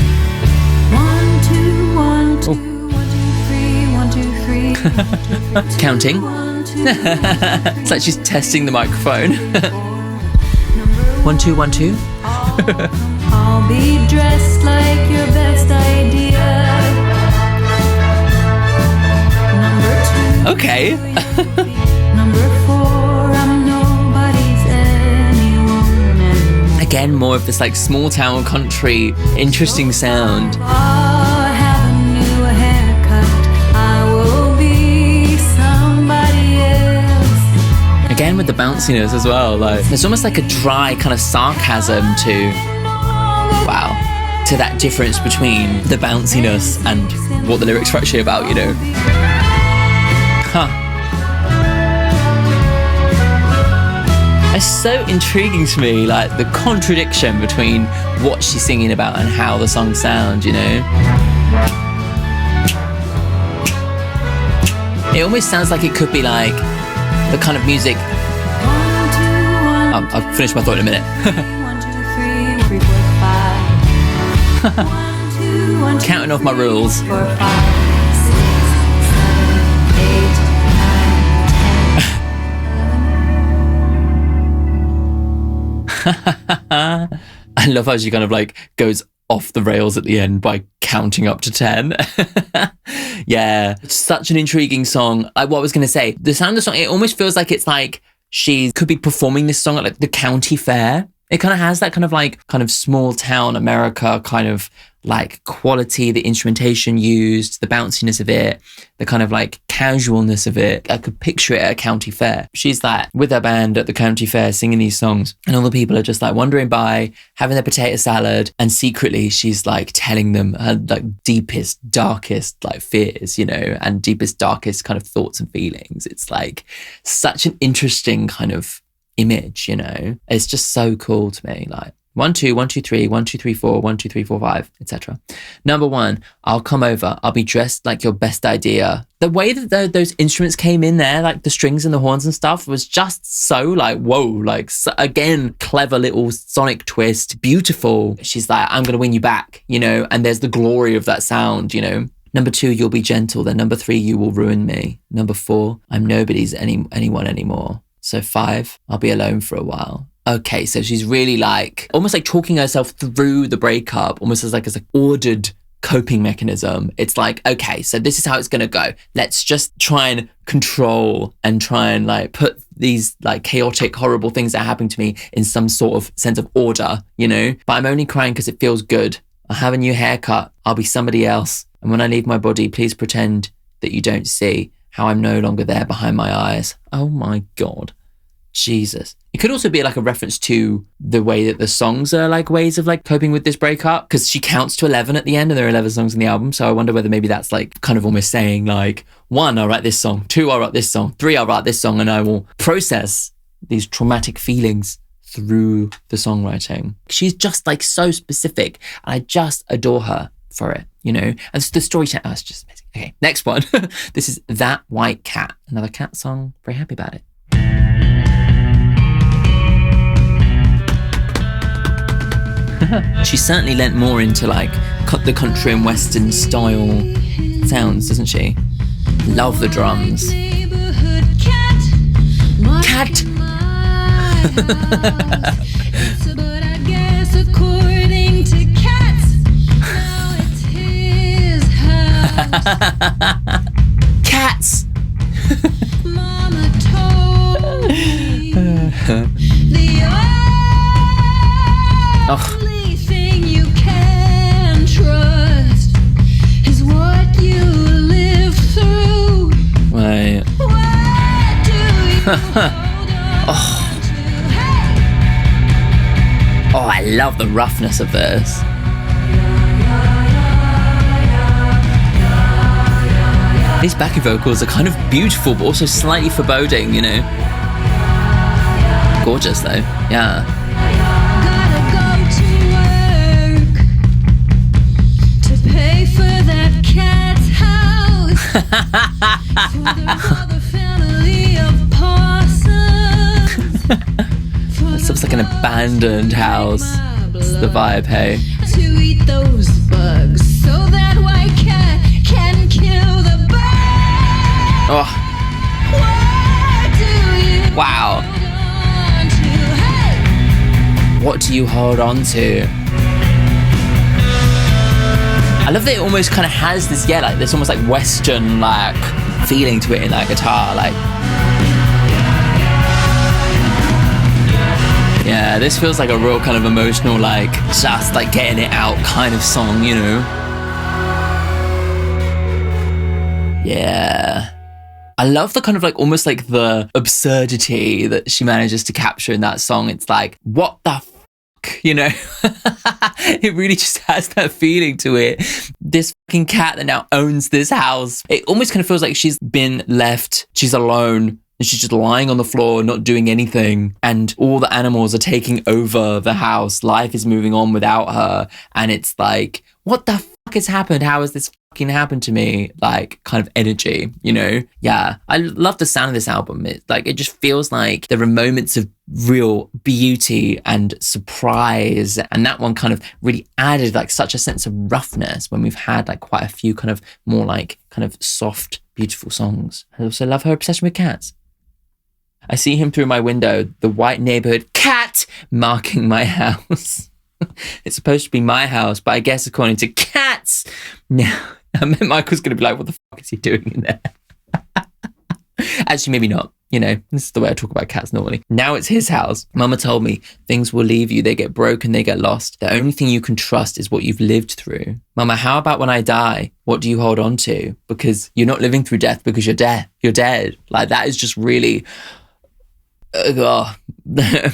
2, 1, 2, 1, 2, 3, 1, 2, 3. Counting. It's like she's testing the microphone. 1, 2, 1, 2. I'll be dressed like your best idea. Number 2. Okay. Number 4. I'm nobody's anyone anymore. Again, more of this like small town country, interesting sound. I'll have a new haircut. I will be somebody else. Again with the bounciness as well. Like there's almost like a dry kind of sarcasm to, wow, to that difference between the bounciness and what the lyrics are actually about, you know. Huh. It's so intriguing to me, like the contradiction between what she's singing about and how the song sounds, you know? It almost sounds like it could be like the kind of music... I'll finish my thought in a minute. 1, 2, 3, 4, 5. 1, 2, Counting off my rules. 4, 5, 6, 7, 8, 9, 10. I love how she kind of like goes off the rails at the end by counting up to 10. Yeah, it's such an intriguing song. What I was going to say, the sound of the song, it almost feels like it's like she could be performing this song at like the county fair. It kind of has that kind of small town America kind of like quality, the instrumentation used, the bounciness of it, the kind of like casualness of it. I could picture it at a county fair. She's like with her band at the county fair singing these songs, and all the people are just like wandering by, having their potato salad, and secretly she's like telling them her like deepest, darkest like fears, you know, and deepest, darkest kind of thoughts and feelings. It's like such an interesting kind of image, you know. It's just so cool to me. Like 1, 2, 1, 2, 3, 1, 2, 3, 4, 1, 2, 3, 4, 5, etc. Number 1, I'll come over. I'll be dressed like your best idea. The way that those instruments came in there, like the strings and the horns and stuff, was just so like, whoa, like so, again, clever little sonic twist, beautiful. She's like, I'm going to win you back, you know, and there's the glory of that sound, you know. Number 2, you'll be gentle. Then number 3, you will ruin me. Number 4, I'm nobody's anyone anymore. So 5, I'll be alone for a while. Okay, so she's really like, almost like talking herself through the breakup, almost as an ordered coping mechanism. It's like, okay, so this is how it's going to go. Let's just try and control and try and like put these like chaotic, horrible things that are happening to me in some sort of sense of order, you know? But I'm only crying because it feels good. I'll have a new haircut. I'll be somebody else. And when I leave my body, please pretend that you don't see how I'm no longer there behind my eyes. Oh my God. Jesus. It could also be like a reference to the way that the songs are like ways of like coping with this breakup, because she counts to 11 at the end and there are 11 songs in the album. So I wonder whether maybe that's like kind of almost saying like 1, I'll write this song, 2, I'll write this song, 3, I'll write this song, and I will process these traumatic feelings through the songwriting. She's just like so specific, and I just adore her for it, you know. And the storytelling, oh, it's just amazing. Okay, next one. This is That White Cat, another cat song. Very happy about it. She certainly lent more into like the country and western style sounds, doesn't she? Love the drums. Cat. Oh, I love the roughness of this. These backing vocals are kind of beautiful, but also slightly foreboding, you know. Gorgeous, though. Yeah. Gotta go to work to pay for that cat's house. For the other family of possums. This looks like an abandoned house. It's the vibe, hey. To eat those bugs so that white cat can kill the bird. Oh, What do you wow. hold on to? Hey! What do you hold on to? I love that it almost kind of has this, yeah, like this almost like Western like feeling to it in that guitar, like. Yeah, this feels like a real kind of emotional, like just like getting it out kind of song, you know. Yeah. I love the kind of like almost like the absurdity that she manages to capture in that song. It's like, what the fuck, you know? It really just has that feeling to it. This fucking cat that now owns this house. It almost kind of feels like she's been left, she's alone, and she's just lying on the floor, not doing anything. And all the animals are taking over the house. Life is moving on without her. And it's like, what the fuck has happened? How has this fucking happened to me? Like kind of energy, you know? Yeah. I love the sound of this album. It just feels like there are moments of real beauty and surprise. And that one kind of really added like such a sense of roughness when we've had like quite a few kind of more like kind of soft, beautiful songs. I also love her obsession with cats. I see him through my window, the white neighborhood cat marking my house. It's supposed to be my house, but I guess according to cats, no. I meant Michael's going to be like, what the fuck is he doing in there? Actually, maybe not. You know, this is the way I talk about cats normally. Now it's his house. Mama told me things will leave you. They get broken, they get lost. The only thing you can trust is what you've lived through. Mama, how about when I die? What do you hold on to? Because you're not living through death because you're dead. You're dead. Like that is just really...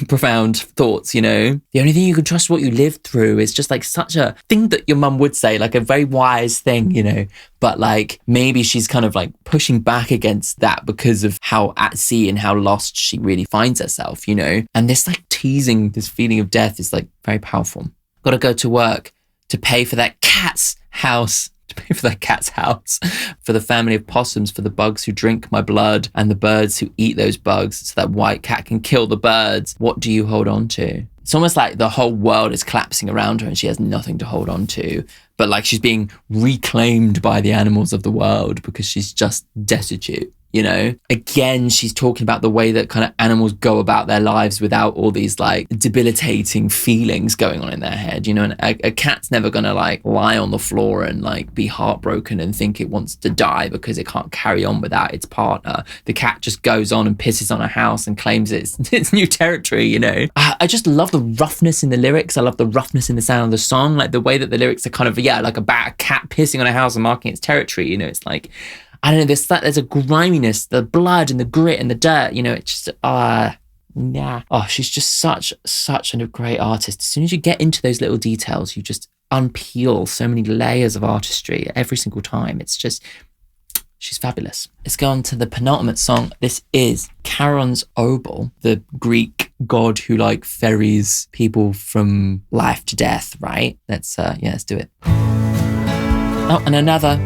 profound thoughts, you know. The only thing you can trust what you lived through is just like such a thing that your mum would say, like a very wise thing, you know. But like maybe she's kind of like pushing back against that because of how at sea and how lost she really finds herself, you know. And this like teasing, this feeling of death is like very powerful. Gotta go to work to pay for that cat's house. To pay for that cat's house, for the family of possums, for the bugs who drink my blood and the birds who eat those bugs so that white cat can kill the birds. What do you hold on to? It's almost like the whole world is collapsing around her and she has nothing to hold on to, but like she's being reclaimed by the animals of the world because she's just destitute. You know, again, she's talking about the way that kind of animals go about their lives without all these like debilitating feelings going on in their head, you know, and a cat's never going to like lie on the floor and like be heartbroken and think it wants to die because it can't carry on without its partner. The cat just goes on and pisses on a house and claims it's new territory, you know. I just love the roughness in the lyrics. I love the roughness in the sound of the song, like the way that the lyrics are kind of, yeah, like about a cat pissing on a house and marking its territory, you know. It's like, I don't know, there's a griminess, the blood and the grit and the dirt, you know, it's just, yeah. Oh, she's just such a great artist. As soon as you get into those little details, you just unpeel so many layers of artistry every single time. It's just, she's fabulous. Let's go on to the penultimate song. This is Karon's Obol, the Greek god who like ferries people from life to death, right? Let's do it. Oh, and another.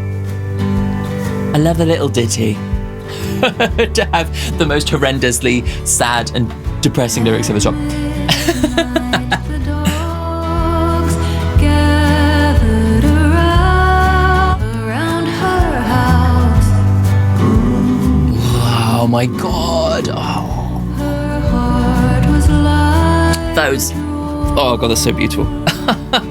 I love the little ditty. To have the most horrendously sad and depressing lyrics ever shot. The dogs gathered around her house. Oh my god. Oh. Her heart was like Those. Oh god, that's so beautiful.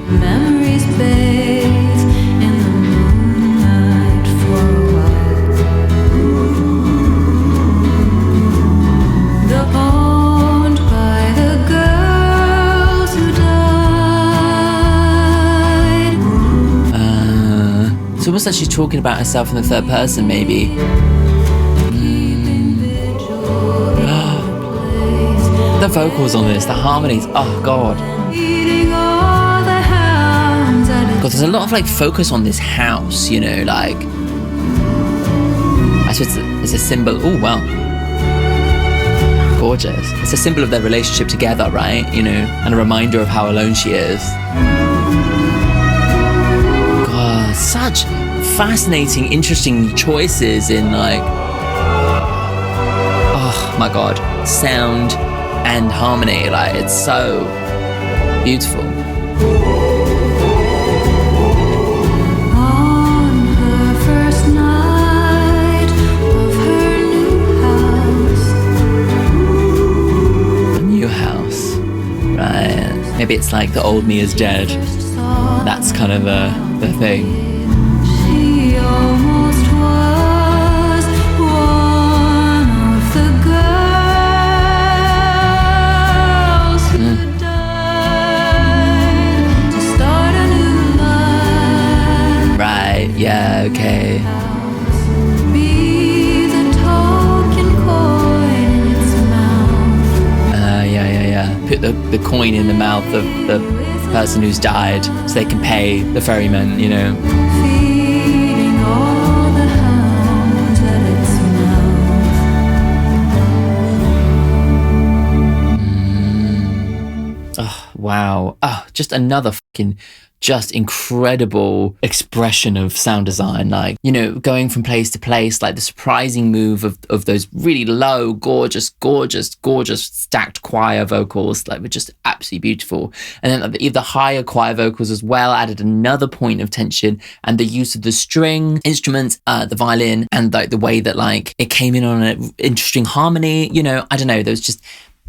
memories bathed in the moonlight for a while. The owned by the girls who died. It's almost like she's talking about herself in the third person, maybe. Keeping vigil. The vocals on this, the harmonies, oh God. Feeding all the hounds at God, there's a lot of like focus on this house, you know, like, I suppose it's a symbol, oh wow. Gorgeous. It's a symbol of their relationship together, right? You know, and a reminder of how alone she is. God, such fascinating, interesting choices in like, oh my God, sound and harmony. Like, it's so beautiful. on her first night of her new house. Right. Maybe it's like the old me is dead. That's kind of the thing. She almost was one of the girls who died to start a new life. Right, yeah, okay. Be the token coin in its mouth. Yeah. Put the coin in the mouth of the person who's died so they can pay the ferryman, you know. Feeding all the hounds at its mouth. Oh, wow. Oh, just another fucking just incredible expression of sound design. Like, you know, going from place to place, like the surprising move of those really low, gorgeous stacked choir vocals, like were just absolutely beautiful. And then the higher choir vocals as well added another point of tension, and the use of the string instruments, the violin, and like the way that like it came in on an interesting harmony. You know, I don't know, there was just,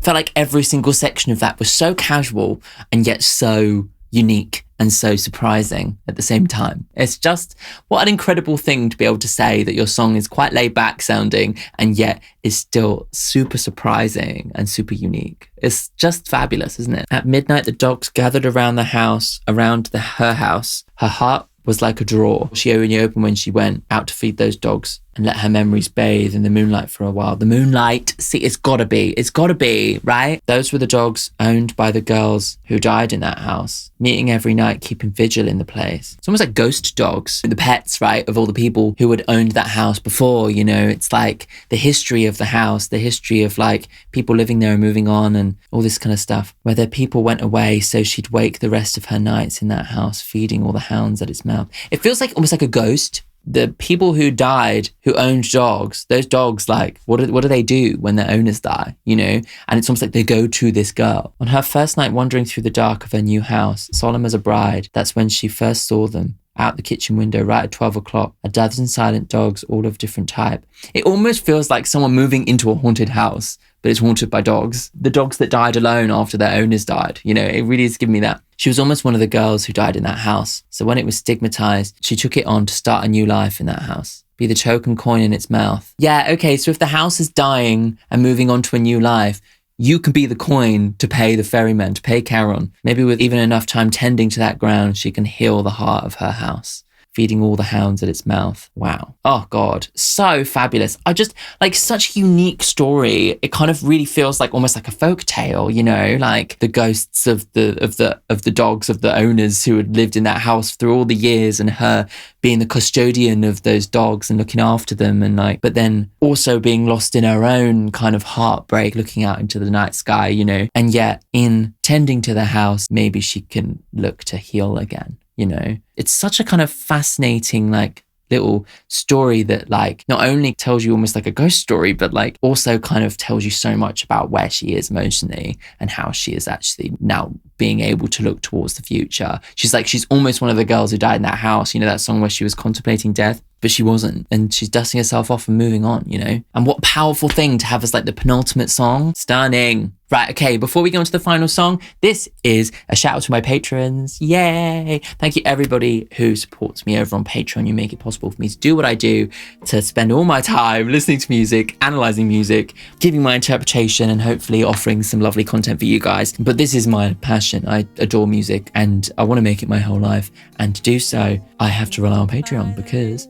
felt like every single section of that was so casual and yet so unique and so surprising at the same time. It's just, what an incredible thing to be able to say that your song is quite laid back sounding and yet is still super surprising and super unique. It's just fabulous, isn't it? At midnight, the dogs gathered around her house. Her heart was like a drawer. She only opened when she went out to feed those dogs and let her memories bathe in the moonlight for a while. The moonlight, see, it's gotta be, right? Those were the dogs owned by the girls who died in that house, meeting every night, keeping vigil in the place. It's almost like ghost dogs, the pets, right, of all the people who had owned that house before, you know. It's like the history of the house, the history of like people living there and moving on and all this kind of stuff, where their people went away, so she'd wake the rest of her nights in that house, feeding all the hounds at its mouth. It feels like almost like a ghost. The people who died, who owned dogs, those dogs, like, what do they do when their owners die, you know? And it's almost like they go to this girl. On her first night wandering through the dark of her new house, solemn as a bride, that's when she first saw them. Out the kitchen window, right at 12 o'clock, a dozen silent dogs, all of different type. It almost feels like someone moving into a haunted house, but it's haunted by dogs. The dogs that died alone after their owners died. You know, it really is giving me that. She was almost one of the girls who died in that house. So when it was stigmatized, she took it on to start a new life in that house. Be the token coin in its mouth. Yeah, okay, so if the house is dying and moving on to a new life, you can be the coin to pay the ferryman, to pay Karon. Maybe with even enough time tending to that ground, she can heal the heart of her house, feeding all the hounds at its mouth. Wow. Oh God, so fabulous. I just, like, such a unique story. It kind of really feels like almost like a folk tale, you know, like the ghosts of the dogs of the owners who had lived in that house through all the years, and her being the custodian of those dogs and looking after them, and like, but then also being lost in her own kind of heartbreak, looking out into the night sky, you know, and yet in tending to the house, maybe she can look to heal again. You know, it's such a kind of fascinating, like, little story that, like, not only tells you almost like a ghost story, but like also kind of tells you so much about where she is emotionally and how she is actually now being able to look towards the future. She's almost one of the girls who died in that house, you know, that song where she was contemplating death, but she wasn't, and she's dusting herself off and moving on, you know. And what a powerful thing to have as like the penultimate song. Stunning. Right, okay, before we go into the final song, this is a shout out to my patrons. Yay! Thank you everybody who supports me over on Patreon. You make it possible for me to do what I do, to spend all my time listening to music, analysing music, giving my interpretation, and hopefully offering some lovely content for you guys. But this is my passion. I adore music and I want to make it my whole life. And to do so, I have to rely on Patreon because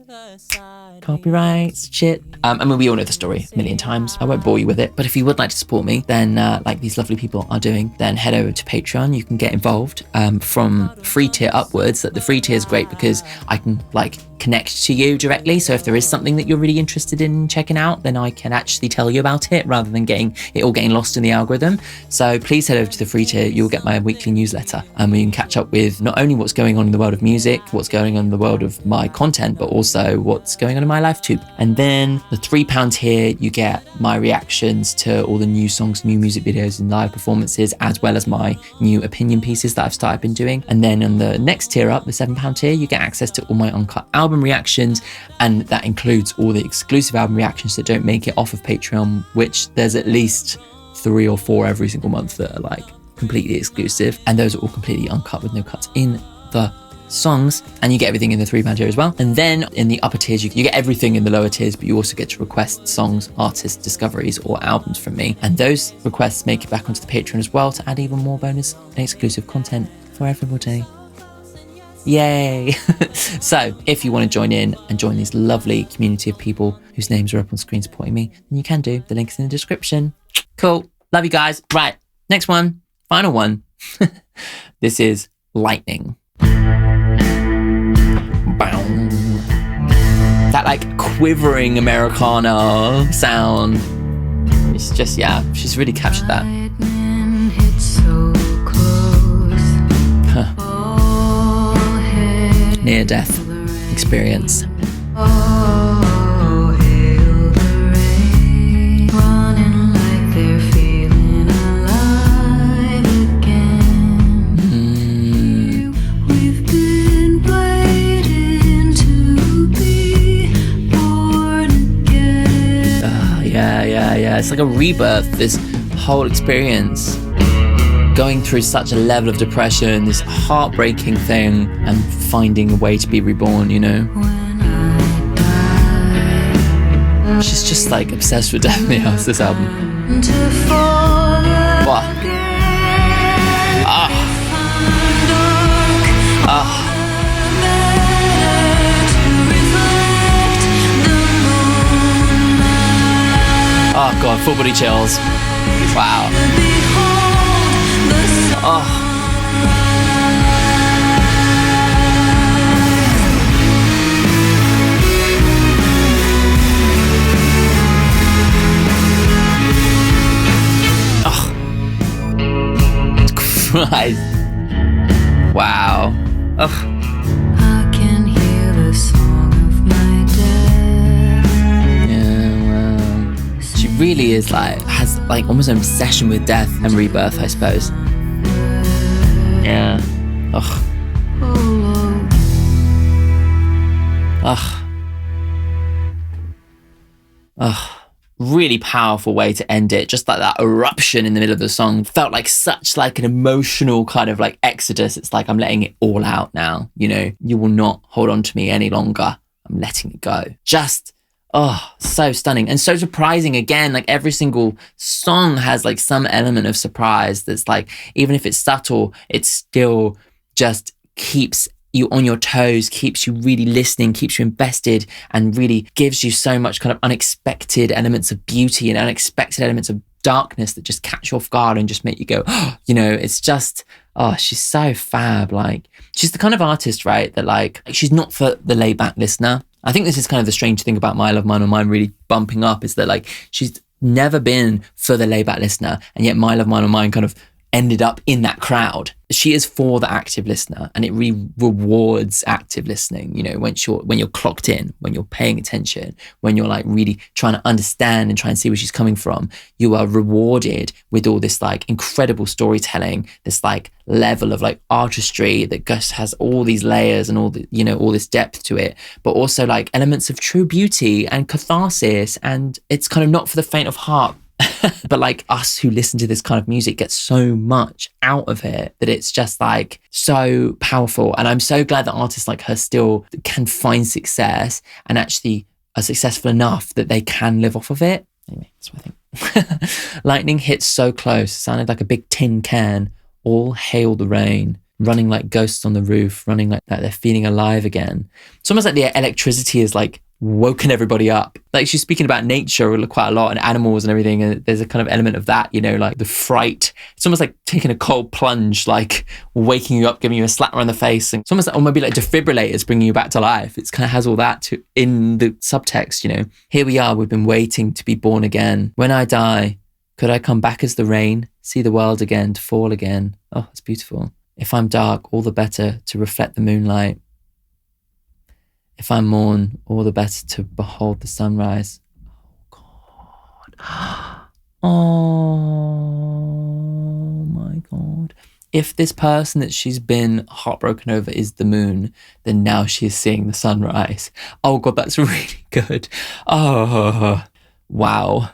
copyrights, shit. I mean, we all know the story a million times. I won't bore you with it. But if you would like to support me, then like these lovely people are doing, then head over to Patreon. You can get involved from free tier upwards. That the free tier is great because I can like connect to you directly. So if there is something that you're really interested in checking out, then I can actually tell you about it rather than getting lost in the algorithm. So please head over to the free tier. You'll get my weekly newsletter and we can catch up with not only what's going on in the world of music, what's going on in the world of my content, but also what's going on in my life too. And then the £3 here, you get my reactions to all the new songs, new music videos and live performances, as well as my new opinion pieces that I've started been doing. And then on the next tier up, the £7 tier, you get access to all my uncut album reactions, and that includes all the exclusive album reactions that don't make it off of Patreon, which there's at least 3 or 4 every single month that are like completely exclusive, and those are all completely uncut with no cuts in the songs, and you get everything in the £3 tier as well. And then in the upper tiers, you get everything in the lower tiers, but you also get to request songs, artists, discoveries, or albums from me, and those requests make it back onto the Patreon as well to add even more bonus and exclusive content for everybody. Yay! So if you want to join in and join this lovely community of people whose names are up on screen supporting me, then you can do. The link is in the description. Cool. Love you guys. Right. Next one. Final one. This is Lightning. Bow. That like quivering Americana sound. It's just, yeah, she's really captured that. Lightning hits so close. Near-death experience. Oh, hail the rain, running like they're feeling alive again. We've been waiting to be born again. Yeah. It's like a rebirth, this whole experience. Going through such a level of depression, this heartbreaking thing, and finding a way to be reborn, you know? She's just like obsessed with death in the house, this album. Wow. Oh god, full body chills. Wow. Oh. Christ. Wow. Ugh. I can hear the song of my death. Yeah, well. She really is like, has like almost an obsession with death and rebirth, I suppose. Yeah. Ugh. Really powerful way to end it. Just like that eruption in the middle of the song felt like such like an emotional kind of like exodus. It's like I'm letting it all out now. You know, you will not hold on to me any longer. I'm letting it go. Just so stunning and so surprising. Again, like every single song has like some element of surprise that's like, even if it's subtle, it still just keeps you on your toes, keeps you really listening, keeps you invested, and really gives you so much kind of unexpected elements of beauty and unexpected elements of darkness that just catch you off guard and just make you go, you know, it's just, she's so fab. Like, she's the kind of artist, right, that like, she's not for the laid back listener. I think this is kind of the strange thing about My Love, Mine, or Mine really bumping up, is that like, she's never been for the laid back listener, and yet My Love, Mine, or Mine kind of ended up in that crowd. She is for the active listener, and it really rewards active listening. You know, when you're clocked in, when you're paying attention, when you're like really trying to understand and try and see where she's coming from, you are rewarded with all this like incredible storytelling, this like level of like artistry that just has all these layers and all the, you know, all this depth to it, but also like elements of true beauty and catharsis, and it's kind of not for the faint of heart. But like us who listen to this kind of music get so much out of it that it's just like so powerful. And I'm so glad that artists like her still can find success and actually are successful enough that they can live off of it. Anyway, that's what I think. Lightning hits so close, sounded like a big tin can. All hail the rain, running like ghosts on the roof, running like they're feeling alive again. It's almost like the electricity is like woken everybody up. Like she's speaking about nature quite a lot and animals and everything. And there's a kind of element of that, you know, like the fright. It's almost like taking a cold plunge, like waking you up, giving you a slap around the face. And it's almost like, or maybe like defibrillators bringing you back to life. It's kind of has all that in the subtext, you know. Here we are, we've been waiting to be born again. When I die, could I come back as the rain, see the world again, to fall again? Oh, it's beautiful. If I'm dark, all the better to reflect the moonlight. If I mourn, all the better to behold the sunrise. Oh, God. Oh, my God. If this person that she's been heartbroken over is the moon, then now she is seeing the sunrise. Oh, God, that's really good. Oh, wow.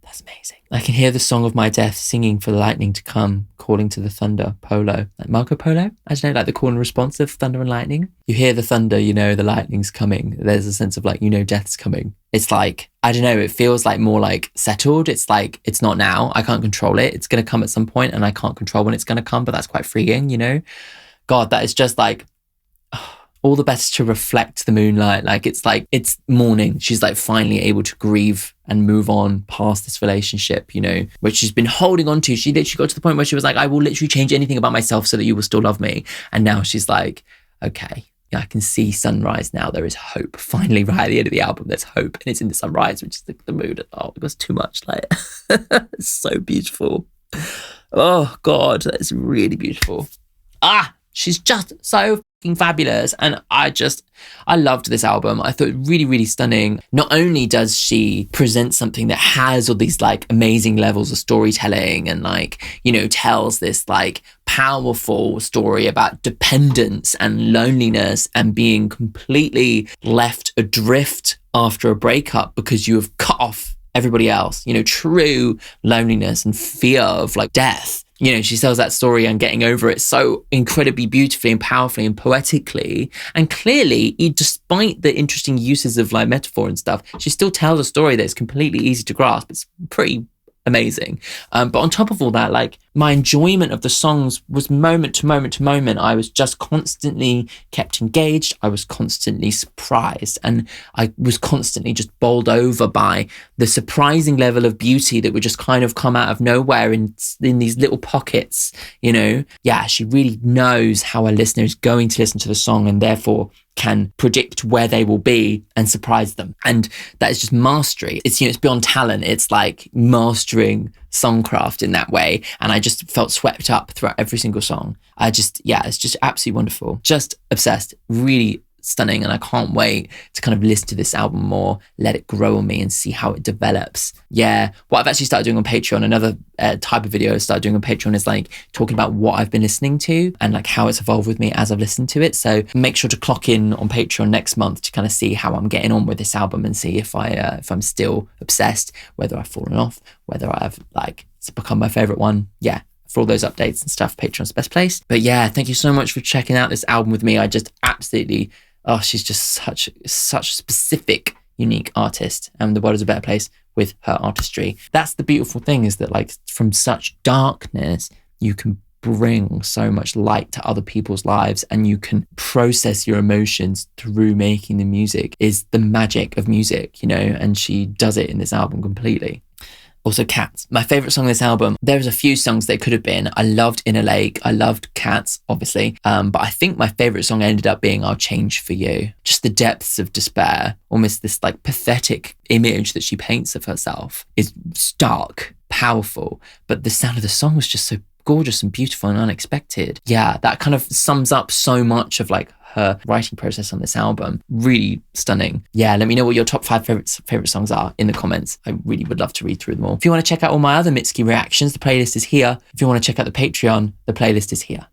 That's amazing. I can hear the song of my death singing for the lightning to come, calling to the thunder, Polo. Like Marco Polo? I don't know, like the call and response of thunder and lightning. You hear the thunder, you know the lightning's coming. There's a sense of like, you know, death's coming. It's like, I don't know, it feels like more like settled. It's like, it's not now. I can't control it. It's going to come at some point and I can't control when it's going to come, but that's quite freeing, you know? God, that is just like, all the better to reflect the moonlight. Like it's morning. She's like finally able to grieve and move on past this relationship, you know, which she's been holding on to. She literally got to the point where she was like, I will literally change anything about myself so that you will still love me. And now she's like, okay, yeah, I can see sunrise now. There is hope. Finally, right at the end of the album, there's hope. And it's in the sunrise, which is the mood. Oh, it was too much. Like, it's so beautiful. Oh God, that's really beautiful. She's just so fabulous. And I loved this album. I thought it really, really stunning. Not only does she present something that has all these like amazing levels of storytelling and like, you know, tells this like powerful story about dependence and loneliness and being completely left adrift after a breakup because you have cut off everybody else, you know, true loneliness and fear of like death. You know, she tells that story and getting over it so incredibly beautifully and powerfully and poetically. And clearly, despite the interesting uses of like metaphor and stuff, she still tells a story that's completely easy to grasp. It's pretty amazing. But on top of all that, like my enjoyment of the songs was moment to moment to moment. I was just constantly kept engaged. I was constantly surprised, and I was constantly just bowled over by the surprising level of beauty that would just kind of come out of nowhere in these little pockets, you know? Yeah, she really knows how a listener is going to listen to the song and therefore can predict where they will be and surprise them. And that is just mastery. It's, you know, it's beyond talent. It's like mastering songcraft in that way. And I just felt swept up throughout every single song. It's just absolutely wonderful. Just obsessed. Really stunning. And I can't wait to kind of listen to this album more, let it grow on me and see how it develops. Yeah. What I've actually started doing on Patreon, another type of video I started doing on Patreon is like talking about what I've been listening to and like how it's evolved with me as I've listened to it. So make sure to clock in on Patreon next month to kind of see how I'm getting on with this album and see if I'm still obsessed, whether I've fallen off, whether I've like it's become my favorite one. Yeah. For all those updates and stuff, Patreon's the best place. But yeah, thank you so much for checking out this album with me. I just absolutely, she's just such a specific, unique artist, and the world is a better place with her artistry. That's the beautiful thing, is that like from such darkness, you can bring so much light to other people's lives and you can process your emotions through making the music is the magic of music, you know, and she does it in this album completely. Also Cats, my favourite song on this album. There's a few songs that could have been. I loved In a Lake. I loved Cats, obviously. But I think my favourite song ended up being I'll Change For You. Just the depths of despair, almost this like pathetic image that she paints of herself is stark, powerful. But the sound of the song was just so gorgeous and beautiful and unexpected. Yeah, that kind of sums up so much of like her writing process on this album. Really stunning. Yeah, let me know what your top 5 favorite songs are in the comments. I really would love to read through them all. If you want to check out all my other MITSKI reactions, the playlist is here. If you want to check out the Patreon, the playlist is here.